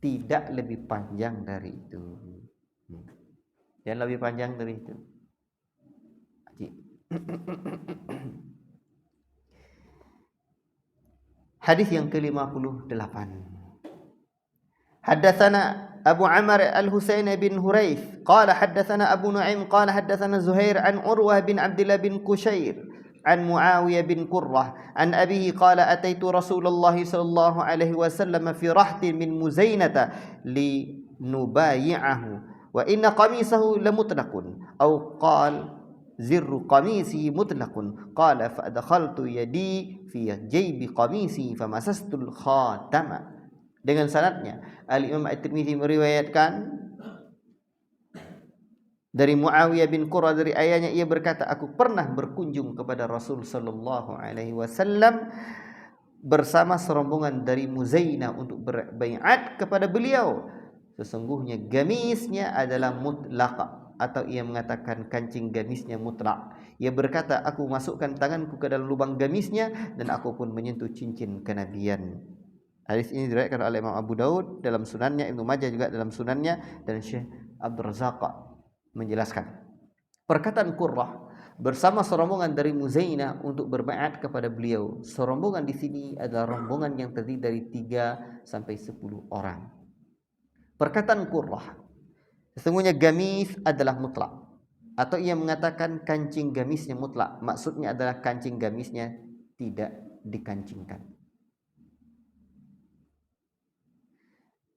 tidak lebih panjang dari itu. Yang lebih panjang dari itu. Hadis yang ke-58. Haddatsana Abu Amr Al-Husain bin Hurayth qala haddatsana Abu Nu'aim qala haddatsana Zuhair an Urwah bin Abdullah bin Qushair عن معاوية بن قرة عن أبيه قال أتيت رسول الله صلى الله عليه وسلم في رحت من مزينة لنبايعه وإن قميصه لمطلق أو قال زر قميصه مطلق قال فأدخلت يدي في جيب قميصي فمسست الخاتم. Dengan sanadnya Al-Imam At-Tirmizi meriwayatkan dari Muawiyah bin Qurrah dari ayahnya, ia berkata, aku pernah berkunjung kepada Rasul sallallahu alaihi wasallam bersama serombongan dari Muzainah untuk berbaiat kepada beliau. Sesungguhnya gamisnya adalah mutlaq, atau ia mengatakan kancing gamisnya mutlak. Ia berkata, aku masukkan tanganku ke dalam lubang gamisnya dan aku pun menyentuh cincin kenabian. Hadis ini diriwayatkan oleh Imam Abu Daud dalam sunannya, Ibnu Majah juga dalam sunannya, dan Syekh Abdul Razzaq menjelaskan perkataan Qurrah bersama serombongan dari Muzainah untuk berbaiat kepada beliau. Serombongan di sini adalah rombongan yang terdiri dari 3 sampai 10 orang. Perkataan Qurrah, sesungguhnya gamis adalah mutlak, atau ia mengatakan kancing gamisnya mutlak, maksudnya adalah kancing gamisnya tidak dikancingkan.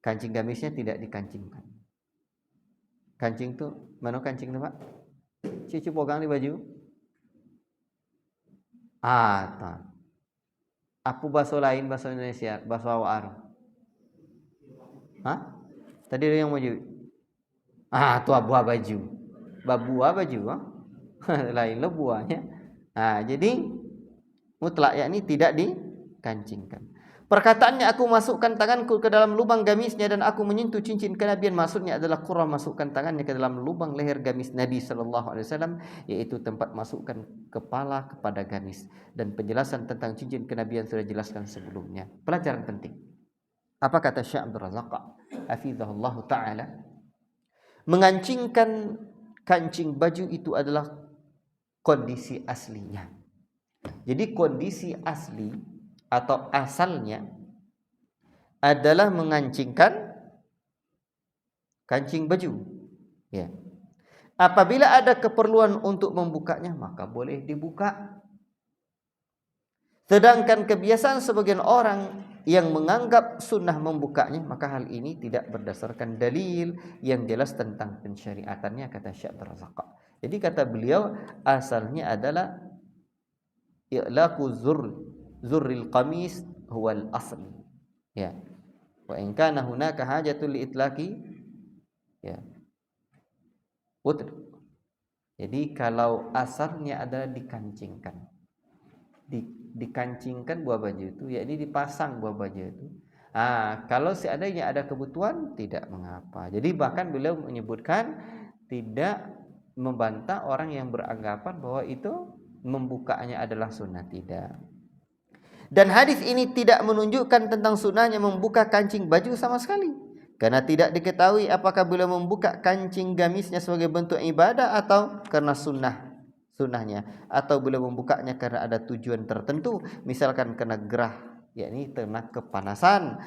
Kancing gamisnya tidak dikancingkan. Kancing tu, mana kancing tu, Pak? Cucu pegang di baju. Tak. Apa bahasa lain, bahasa Indonesia, bahasa awak? Tadi ada yang baju. Tu buah baju. Buah baju, lain lah buahnya. Jadi mutlak, yakni tidak dikancingkan. Perkataannya, aku masukkan tanganku ke dalam lubang gamisnya dan aku menyentuh cincin kenabian, maksudnya adalah Qurrah masukkan tangannya ke dalam lubang leher gamis Nabi sallallahu alaihi wasallam, yaitu tempat masukkan kepala kepada gamis. Dan penjelasan tentang cincin kenabian sudah dijelaskan sebelumnya. Pelajaran penting. Apa kata Syekh Abdul Razzaq hafizahullah taala? Mengancingkan kancing baju itu adalah kondisi aslinya. Jadi kondisi asli atau asalnya adalah mengancingkan kancing baju, ya. Apabila ada keperluan untuk membukanya, maka boleh dibuka. Sedangkan kebiasaan sebagian orang yang menganggap sunnah membukanya, maka hal ini tidak berdasarkan dalil yang jelas tentang pensyariatannya, kata Syekh Abdul Razak. Jadi kata beliau asalnya adalah i'laqu zurril qamis huwal asl. Ya. Wa in kana hunaka hajatul li itlaqi ya. Putri. Jadi kalau asalnya adalah dikancingkan. Dikancingkan buah baju itu, yakni dipasang buah baju itu. Kalau seandainya ada kebutuhan tidak mengapa. Jadi bahkan beliau menyebutkan tidak membantah orang yang beranggapan bahwa itu membukanya adalah sunnah, tidak. Dan hadis ini tidak menunjukkan tentang sunnahnya membuka kancing baju sama sekali, karena tidak diketahui apakah beliau membuka kancing gamisnya sebagai bentuk ibadah atau karena sunnahnya, atau beliau membukanya karena ada tujuan tertentu, misalkan karena gerah, yakni karena kepanasan,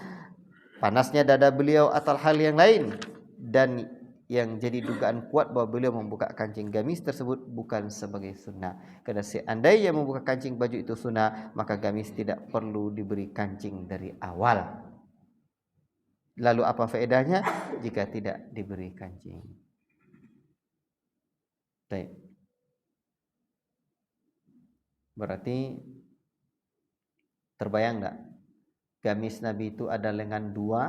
panasnya dada beliau atau hal yang lain. Dan yang jadi dugaan kuat bahwa beliau membuka kancing gamis tersebut bukan sebagai sunnah, karena seandainya membuka kancing baju itu sunnah, maka gamis tidak perlu diberi kancing dari awal. Lalu apa faedahnya jika tidak diberi kancing? Baik. Berarti terbayang enggak? Gamis Nabi itu ada lengan dua,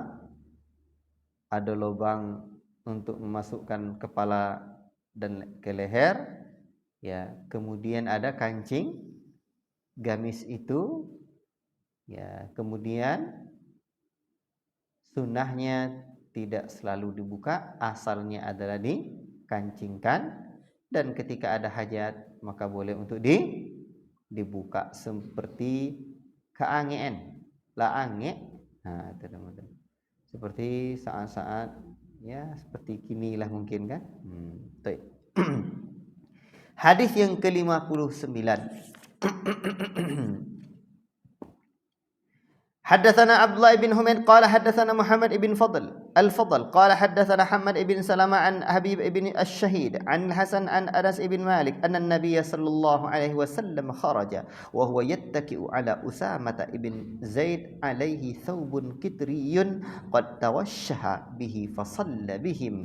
ada lubang untuk memasukkan kepala dan ke leher, ya. Kemudian ada kancing gamis itu, ya. Kemudian sunnahnya tidak selalu dibuka, asalnya adalah dikancingkan, dan ketika ada hajat maka boleh untuk dibuka, seperti keangeen, laange, teman-teman. Seperti saat-saat ya seperti kinilah mungkin kan. Hadis yang ke-59. حدثنا عبد الله بن حميد قال حدثنا محمد بن الفضل قال حدثنا حمد بن سلمة عن حبيب بن الشهيد عن الحسن عن أنس بن مالك أن النبي صلى الله عليه وسلم خرج وهو يتكئ على أسامة بن زيد عليه ثوب كتري قد توشه به فصلى بهم.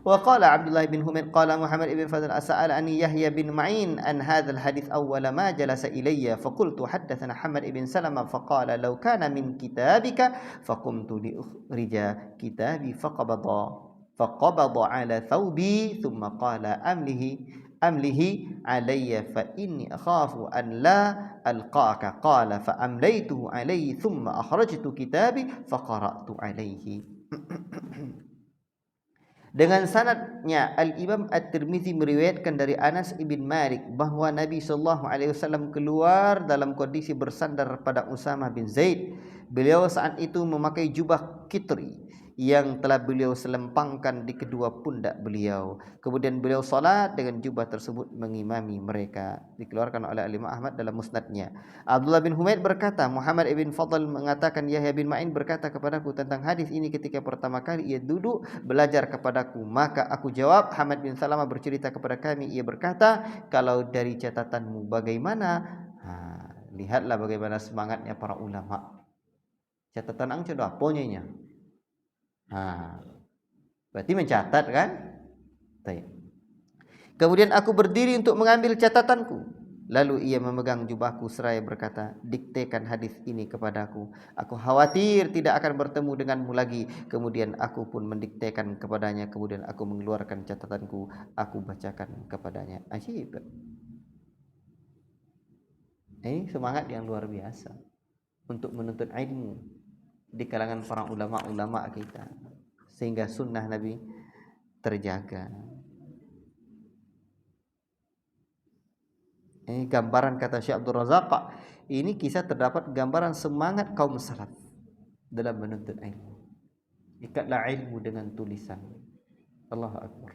وقال عبد الله بن حميد قال محمد بن فضل سألني يحيى بن معين عن هذا الحديث أول ما جلس إلي فقلت حدثنا حمد بن سلمة فقال لو كان من كتابك فقمت لأخرج كتابي فقبض على ثوبي ثم قال أمله علي فإني أخاف أن لا ألقاك قال فأمليته عليه ثم أخرجت كتابي فقرأت عليه. Dengan sanadnya Al-Imam At-Tirmizi meriwayatkan dari Anas ibn Malik bahwa Nabi SAW keluar dalam kondisi bersandar pada Usamah bin Zaid. Beliau saat itu memakai jubah kitri yang telah beliau selempangkan di kedua pundak beliau. Kemudian beliau salat dengan jubah tersebut mengimami mereka. Dikeluarkan oleh Imam Ahmad dalam musnadnya. Abdullah bin Humaid berkata, Muhammad ibn Fadl mengatakan Yahya bin Ma'in berkata kepadaku tentang hadis ini ketika pertama kali ia duduk belajar kepadaku. Maka aku jawab, Hamad bin Salamah bercerita kepada kami, ia berkata, kalau dari catatanmu bagaimana? Lihatlah bagaimana semangatnya para ulama. Catatan ang sudah apanya. Berarti mencatat kan? Kemudian aku berdiri untuk mengambil catatanku. Lalu ia memegang jubahku seraya berkata, diktekan hadis ini kepadaku. Aku khawatir tidak akan bertemu denganmu lagi. Kemudian aku pun mendiktekan kepadanya. Kemudian aku mengeluarkan catatanku. Aku bacakan kepadanya. Asyik. Ini semangat yang luar biasa untuk menuntut ilmu di kalangan para ulama-ulama kita, sehingga sunnah Nabi terjaga. Ini gambaran kata Syekh Abdul Razak, ini kisah terdapat gambaran semangat kaum salaf dalam menuntut ilmu. Ikatlah ilmu dengan tulisan. Allahu Akbar.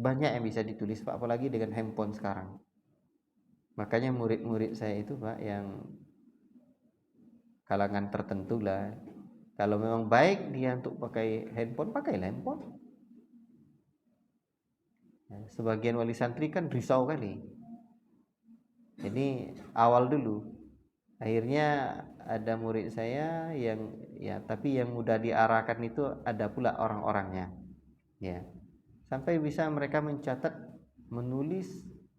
Banyak yang bisa ditulis Pak, apalagi dengan handphone sekarang. Makanya murid-murid saya itu Pak yang kalangan tertentu lah, kalau memang baik dia untuk pakai handphone, pakailah handphone. Sebagian wali santri kan risau kali. Jadi awal dulu Akhirnya ada murid saya yang ya, tapi yang mudah diarahkan itu ada pula orang-orangnya. Ya. Sampai bisa mereka mencatat, menulis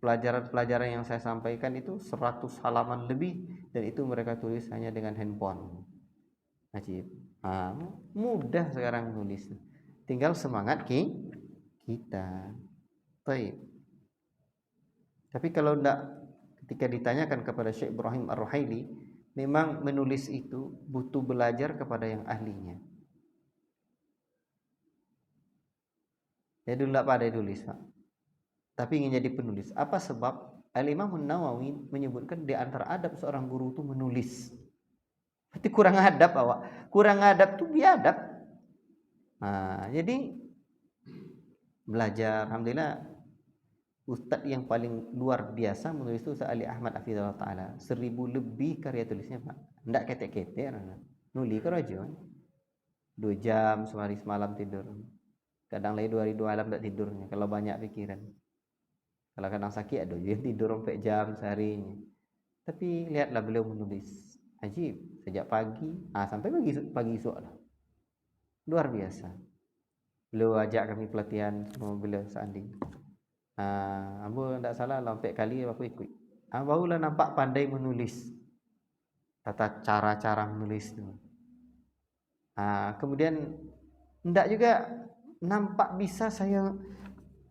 pelajaran-pelajaran yang saya sampaikan itu 100 halaman lebih, dan itu mereka tulis hanya dengan handphone. Ajib. Mudah sekarang nulis. Tinggal semangat kita. Baik. Tapi kalau enggak, ketika ditanyakan kepada Syekh Ibrahim Ar-Ruhaili, memang menulis itu butuh belajar kepada yang ahlinya. Saya dulu enggak pandai tulis, Pak. Tapi ingin jadi penulis. Apa sebab? Al-Imam An-Nawawi menyebutkan di antara adab seorang guru itu menulis. Berarti kurang adab, awak. Kurang adab tuh biadab. Jadi belajar. Alhamdulillah, ustadz yang paling luar biasa menulis itu Ustaz Ali Ahmad Hafizahullah Ta'ala. 1000 lebih karya tulisnya, Pak. Nggak ketek-ketek. Nulis ke raja. 2 jam sehari semalam tidur. Kadang lagi 2 hari 2 malam nggak tidurnya. Kalau banyak pikiran. Kalau kadang sakit, ada yang tidur sampai jam seharinya. Tapi lihatlah beliau menulis. Ajib. Sejak pagi. Sampai pagi esok lah. Luar biasa. Beliau ajak kami pelatihan sama beliau seanding. Ambo tidak salah sampai kali aku ikut. Barulah nampak pandai menulis. Tata cara menulis itu. Kemudian tidak juga nampak bisa saya,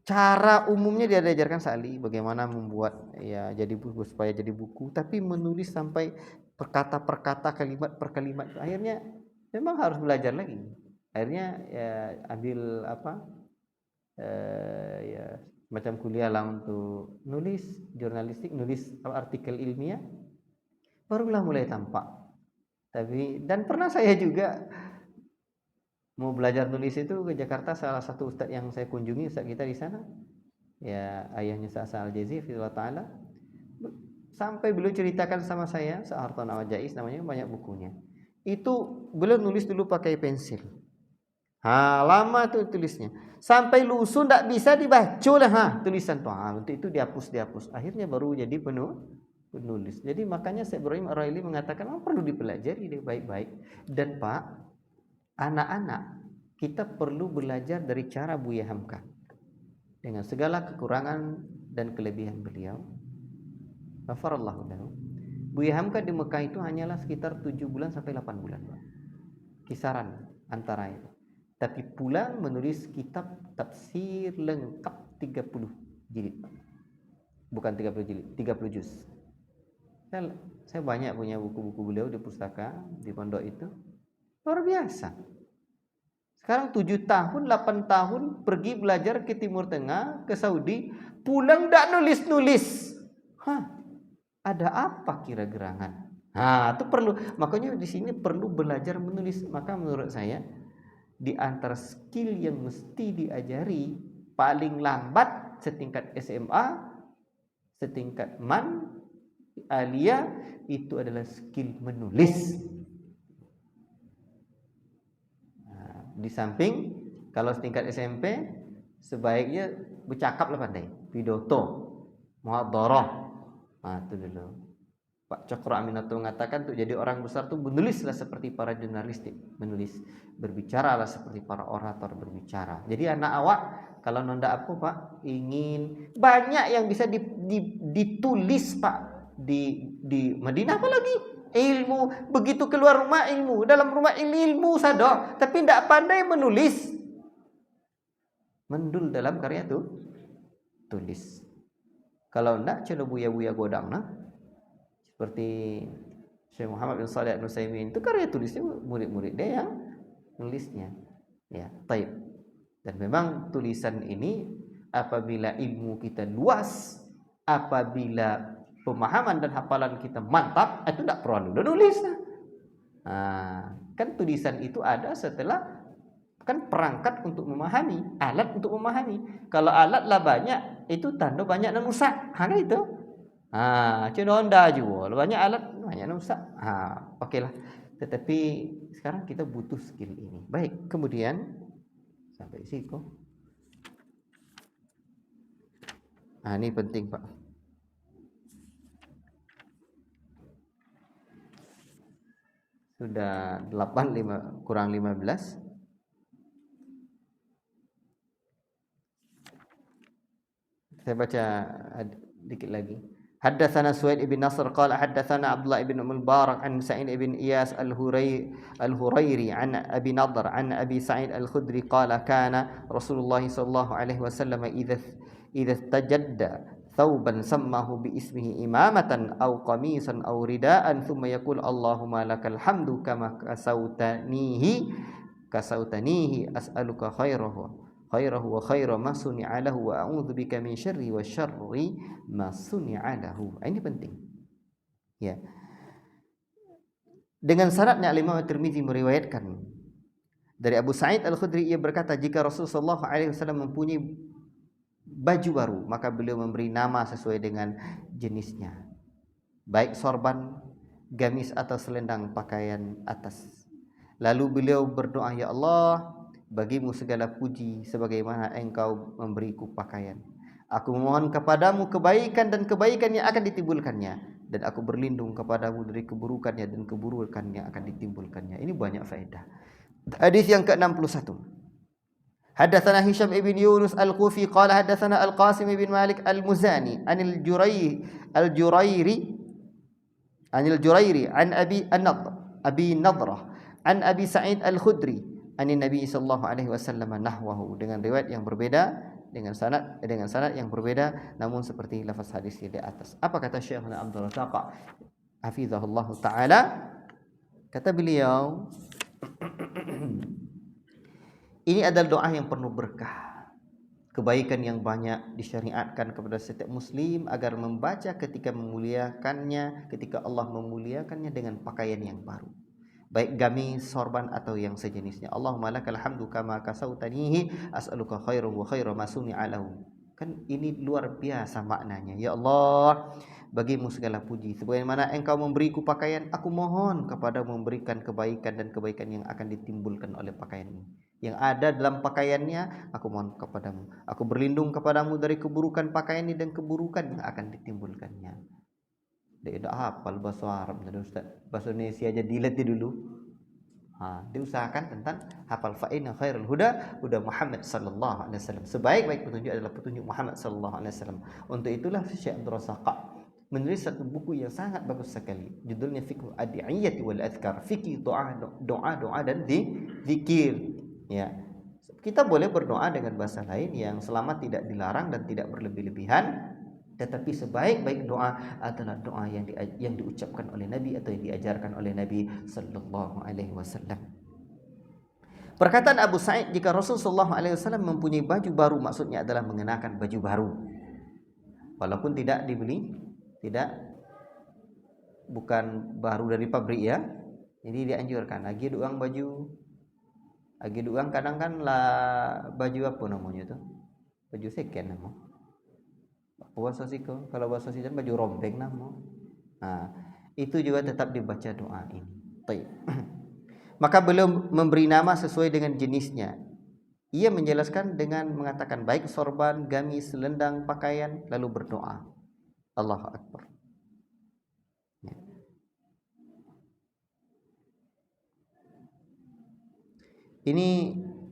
cara umumnya dia diajarkan Sa'ali bagaimana membuat ya jadi buku supaya jadi buku, tapi menulis sampai perkata per kata, kalimat per kalimat. Akhirnya memang harus belajar lagi. Akhirnya ya ambil ya macam kuliah lah untuk nulis jurnalistik, nulis artikel ilmiah, barulah mulai tampak. Tapi dan pernah saya juga mau belajar nulis itu ke Jakarta, salah satu ustadz yang saya kunjungi, ustadz kita di sana, ya ayahnya Ustaz Al-Jazi Fidullah Ta'ala, sampai beliau ceritakan sama saya, Sa'harton Awajais namanya, banyak bukunya. Itu beliau nulis dulu pakai pensil. Lama tuh tulisnya. Sampai lusuh ndak bisa dibaca lah tulisan tuh. Untuk itu dihapus. Akhirnya baru jadi penulis. Jadi makanya Syekh Ibrahim Ar-Ruhaili mengatakan perlu dipelajari baik-baik. Dan Pak, anak-anak kita perlu belajar dari cara Buya Hamka. Dengan segala kekurangan dan kelebihan beliau. Ghafarallahu lahu. Buya Hamka di Mekah itu hanyalah sekitar 7 bulan sampai 8 bulan. Kisaran antara itu. Tapi pulang menulis kitab tafsir lengkap 30 jilid. Bukan 30 jilid, 30 juz. Saya banyak punya buku-buku beliau di pustaka, di pondok itu. Luar biasa. Sekarang 7 tahun, 8 tahun pergi belajar ke Timur Tengah, ke Saudi, pulang enggak nulis-nulis. Ada apa kira gerangan? Itu perlu. Makanya di sini perlu belajar menulis. Maka menurut saya, di antara skill yang mesti diajari paling lambat setingkat SMA, setingkat MAN, Alia, itu adalah skill menulis. Di samping kalau setingkat SMP sebaiknya bercakaplah pandai, pidato, muhadharah. Itu dulu. Pak Cokro Aminoto mengatakan untuk jadi orang besar tuh menulislah seperti para jurnalistik menulis, berbicaralah seperti para orator berbicara. Jadi anak awak kalau nonda apa Pak, ingin banyak yang bisa ditulis Pak di Madinah, apalagi ilmu, begitu keluar rumah ilmu, dalam rumah ilmu sadar, tapi tidak pandai menulis. Mendul dalam karya tuh tulis. Kalau tidak coba buya-buya godang nah. Seperti Syekh Muhammad bin Shalih Al-Utsaimin, itu karya tulisnya murid-murid dia yang nulisnya. Ya, taib. Dan memang tulisan ini apabila ilmu kita luas, apabila pemahaman dan hafalan kita mantap, itu tidak perlu nulis. Kan tulisan itu ada setelah, kan perangkat untuk memahami, alat untuk memahami. Kalau alatlah banyak, itu tanda banyak yang rusak. Kan itu. Cenonda juga banyak alat, banyak nusa. Okeylah. Tetapi sekarang kita butuh skill ini. Baik, kemudian sampai situ. Ini penting Pak. Sudah 8 kurang 15. Saya baca dikit lagi. Haddatsana Suhaid ibn Nasr qala haddatsana Abdullah ibn Mubarak an Sa'id ibn Iyas al-Hurairi an Abi Nadr an Abi Sa'id al-Khudri qala kana Rasulullah sallallahu alaihi wasallam idza tajadda thawban sammahu bi ismihi imamatan aw qamisan aw ridaan thumma yaqul Allahumma lakal hamdu kama kasautanihi as'aluka khairahu wa khaira ma suni'a lahu wa a'udzu bika min syarri wa syarri ma suni'a lahu. Ini penting. Ya. Dengan syaratnya Imam At-Tirmizi meriwayatkan dari Abu Sa'id Al-Khudri, ia berkata, jika Rasulullah SAW mempunyai baju baru, maka beliau memberi nama sesuai dengan jenisnya, baik sorban, gamis atau selendang pakaian atas. Lalu beliau berdoa, ya Allah, bagimu segala puji sebagaimana engkau memberiku pakaian. Aku memohon kepadamu kebaikan dan kebaikan yang akan ditimbulkannya, dan aku berlindung kepadamu dari keburukannya dan keburukan yang akan ditimbulkannya. Ini banyak faedah. Hadis yang ke-61. Haddatsana Hisham ibn Yunus al-Kufi qala haddatsana Al-Qasim ibn Malik al-Muzani anil Jurairi an Abi Nadrah an Abi Sa'id al-Khudri an Nabi sallallahu alaihi wasallam nahwahu, dengan riwayat yang berbeda, dengan sanad yang berbeda, namun seperti lafaz hadis di atas. Apa kata Syekhna Abdul Razak hafizahullah taala? Kata beliau, ini adalah doa yang penuh berkah, kebaikan yang banyak disyariatkan kepada setiap muslim agar membaca ketika memuliakannya, ketika Allah memuliakannya dengan pakaian yang baru, baik gamis, sorban atau yang sejenisnya. Allahumma lakal hamdu kama kasautanihi as'aluka khairahu wa khaira ma suni'a lahu. Kan ini luar biasa maknanya. Ya Allah, bagimu segala puji sebagaimana engkau memberiku pakaian, aku mohon kepada memberikan kebaikan dan kebaikan yang akan ditimbulkan oleh pakaian ini, yang ada dalam pakaiannya, aku mohon kepadamu, aku berlindung kepadamu dari keburukan pakaian ini dan keburukan yang akan ditimbulkannya. Dia dah hafal bahasa Arab tadi Ustaz. Bahasa Indonesia aja dilatih dulu. Diusahakan tentang hafal fa'inna khairul huda Muhammad sallallahu alaihi wasallam. Sebaik-baik petunjuk adalah petunjuk Muhammad sallallahu alaihi wasallam. Untuk itulah Syekh Abdul Razak menulis satu buku yang sangat bagus sekali. Judulnya Fiqh Ad-Di'iyyah wal Adhkar. Fikih doa dan zikir. Ya. Kita boleh berdoa dengan bahasa lain yang selama tidak dilarang dan tidak berlebih-lebihan. Tetapi sebaik-baik doa adalah doa yang diucapkan oleh Nabi atau yang diajarkan oleh Nabi sallallahu alaihi wasallam. Perkataan Abu Sa'id, jika Rasulullah sallallahu alaihi wasallam mempunyai baju baru, maksudnya adalah mengenakan baju baru. Walaupun tidak dibeli, bukan baru dari pabrik ya. Jadi dianjurkan lagi duang baju. Lagi duang kadang kan lah baju apa namanya tuh? Baju second namanya. Bahasa siko, kalau bahasa siko baju rombeng nama. Itu juga tetap dibaca doa ini. Baik. Maka beliau memberi nama sesuai dengan jenisnya. Ia menjelaskan dengan mengatakan baik sorban, gamis, selendang, pakaian, lalu berdoa. Allahu Akbar. Ya. Ini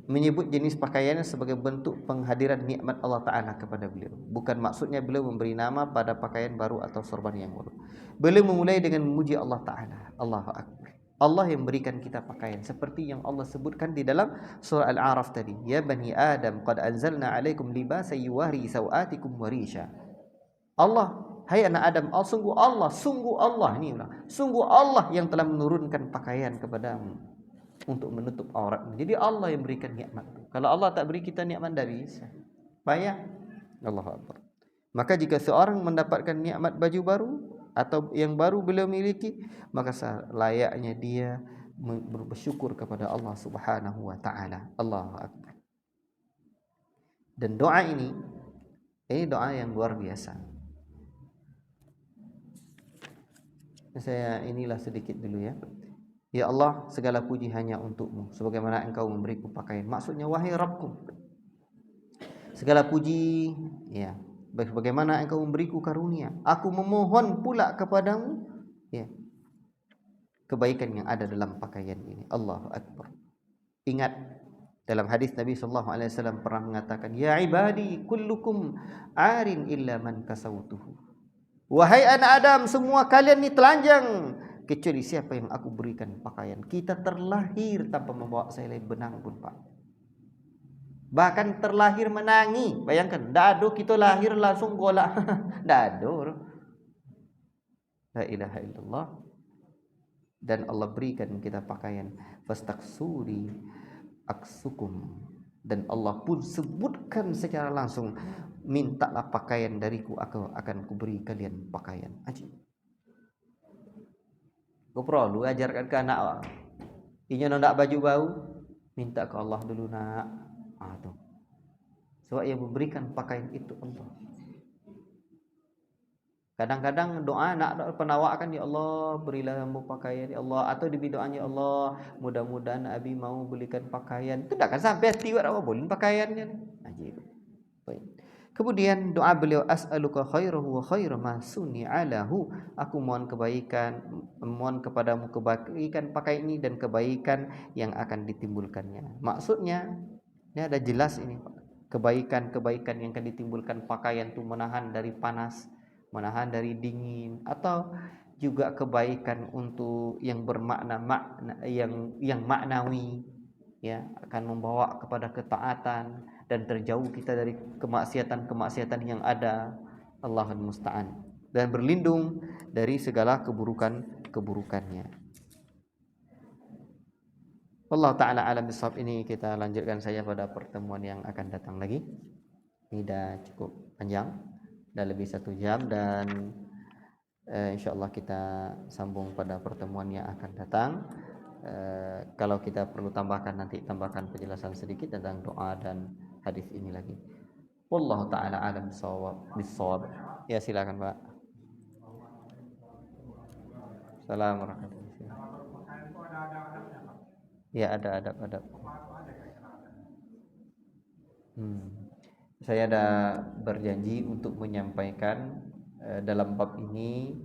menyebut jenis pakaiannya sebagai bentuk penghadiran nikmat Allah Ta'ala kepada beliau. Bukan maksudnya beliau memberi nama pada pakaian baru atau sorban yang baru. Beliau memulai dengan memuji Allah Ta'ala. Allahu Akbar. Allah yang memberikan kita pakaian, seperti yang Allah sebutkan di dalam surah Al-A'raf tadi. Ya bani Adam, qad anzalna alaikum libasa yuwari sawatikum warisha. Allah, hai anak Adam, sungguh Allah ini, sungguh Allah yang telah menurunkan pakaian kepadamu untuk menutup auratmu. Jadi Allah yang berikan nikmat. Kalau Allah tak beri kita nikmat, tak bisa. Bayang. Allahu Akbar. Maka jika seorang mendapatkan nikmat baju baru atau yang baru beliau miliki, maka layaknya dia bersyukur kepada Allah Subhanahu wa taala. Allahu Akbar. Dan doa ini doa yang luar biasa. Saya inilah sedikit dulu ya. Ya Allah, segala puji hanya untukmu, sebagaimana engkau memberiku pakaian. Maksudnya, wahai Rabbku, segala puji, ya, bagaimana engkau memberiku karunia. Aku memohon pula kepadamu, ya, kebaikan yang ada dalam pakaian ini. Allahu Akbar. Ingat dalam hadis Nabi sallallahu alaihi wasallam pernah mengatakan, "Ya ibadi kullukum arin illa man kasautuhu." Wahai anak Adam, semua kalian ini telanjang kecuali siapa yang aku berikan pakaian. Kita terlahir tanpa membawa selai benang pun, Pak. Bahkan terlahir menangi. Bayangkan, dado kita lahir langsung golak. Dado. La ilaha illallah. Dan Allah berikan kita pakaian. Fastaksuri aksukum. Dan Allah pun sebutkan secara langsung, mintalah pakaian dariku, aku akan kuberi kalian pakaian. Ajib. Kau perlu ajarkan ke anak, inya nak baju bau, minta ke Allah dulu nak. Tuh. Sebab yang memberikan pakaian itu Allah. Kadang-kadang doa nak penawakkan, ya Allah berilah hamba pakaian ya Allah, atau di doanya, ya Allah mudah-mudahan Abi mau belikan pakaian. Itu tak akan sampai hati apa boleh pakaiannya. Ajib. Baik. Kemudian doa beliau, as'aluka khairahu wa khaira ma suni'alahu. Aku mohon kebaikan, mohon kepadamu kebaikan pakaian ini dan kebaikan yang akan ditimbulkannya. Maksudnya ini ada jelas ini, Pak. Kebaikan-kebaikan yang akan ditimbulkan pakaian itu menahan dari panas, menahan dari dingin, atau juga kebaikan untuk yang bermakna yang maknawi, ya, akan membawa kepada ketaatan dan terjauh kita dari kemaksiatan-kemaksiatan yang ada. Allahul musta'an. Dan berlindung dari segala keburukannya. Allah taala alam bisawab. Ini kita lanjutkan saja pada pertemuan yang akan datang lagi. Ini dah cukup panjang, dah lebih 1 jam, dan insyaallah kita sambung pada pertemuan yang akan datang. Kalau kita perlu tambahkan, nanti tambahkan penjelasan sedikit tentang doa dan hadis ini lagi. Wallahu taala alam bisawab. Ya, silakan Pak. Assalamualaikum warahmatullahi wabarakatuh. Ya, ada adab-adab. Saya ada berjanji untuk menyampaikan dalam bab ini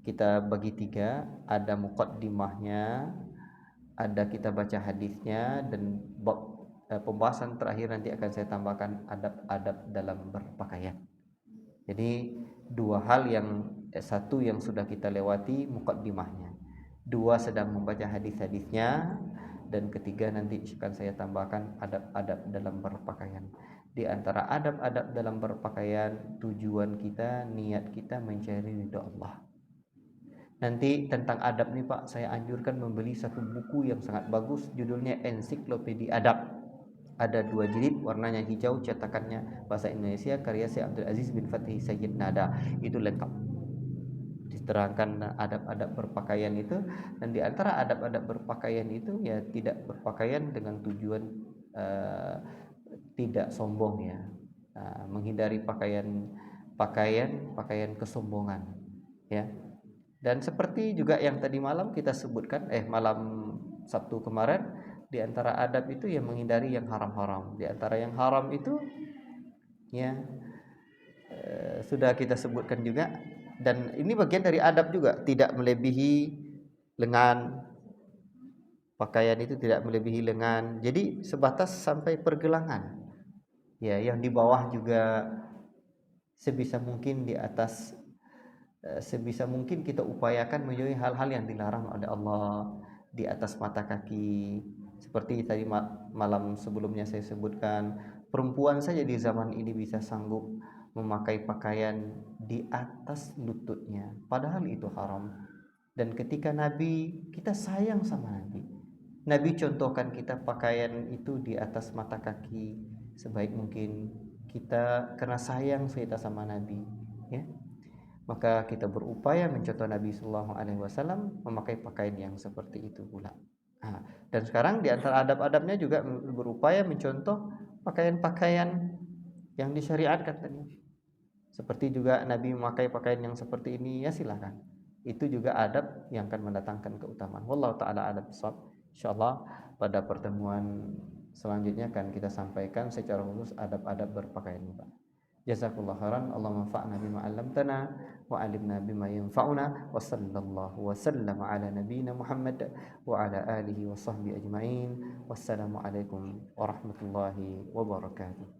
kita bagi 3, ada muqaddimahnya, ada kita baca hadisnya, dan bab pembahasan terakhir nanti akan saya tambahkan adab-adab dalam berpakaian. Jadi 2 hal, yang satu yang sudah kita lewati muqaddimahnya, 2 sedang membaca hadis-hadisnya, dan ketiga nanti akan saya tambahkan adab-adab dalam berpakaian. Di antara adab-adab dalam berpakaian, tujuan kita, niat kita mencari ridha Allah. Nanti tentang adab nih Pak, saya anjurkan membeli satu buku yang sangat bagus, judulnya Ensiklopedia Adab. Ada 2 jilid, warnanya hijau, cetakannya bahasa Indonesia, karya Syekh Abdul Aziz bin Fatih Sayyid Nada. Itu lengkap diterangkan adab-adab berpakaian itu. Dan di antara adab-adab berpakaian itu, ya tidak berpakaian dengan tujuan tidak sombong, ya, menghindari pakaian kesombongan, ya. Dan seperti juga yang tadi malam kita sebutkan, malam Sabtu kemarin, di antara adab itu yang menghindari yang haram-haram. Di antara yang haram itu, ya, sudah kita sebutkan juga. Dan ini bagian dari adab juga, tidak melebihi lengan. Pakaian itu tidak melebihi lengan. Jadi sebatas sampai pergelangan. Ya, yang di bawah juga sebisa mungkin di atas. Sebisa mungkin kita upayakan menjauhi hal-hal yang dilarang oleh Allah di atas mata kaki. Seperti tadi malam sebelumnya saya sebutkan, perempuan saja di zaman ini bisa sanggup memakai pakaian di atas lututnya, padahal itu haram. Dan ketika Nabi, kita sayang sama Nabi contohkan kita pakaian itu di atas mata kaki sebaik mungkin. Kita karena sayang kita sama Nabi, ya, maka kita berupaya mencontoh Nabi Sallallahu Alaihi Wasallam memakai pakaian yang seperti itu pula. Dan sekarang di antara adab-adabnya juga berupaya mencontoh pakaian-pakaian yang disyariatkan tadi. Seperti juga Nabi memakai pakaian yang seperti ini, ya silakan. Itu juga adab yang akan mendatangkan keutamaan. Wallahu taala a'lam bishawab. Insyaallah pada pertemuan selanjutnya akan kita sampaikan secara khusus adab-adab berpakaian, Pak. Jazakallahu khairan. Allahumma anfa'na bima 'allamtana wa 'allimna bima yanfa'una wa sallallahu wa sallama ala nabiyyina Muhammad wa ala alihi wa sahbihi ajma'in. Wassalamu alaikum warahmatullahi wabarakatuh.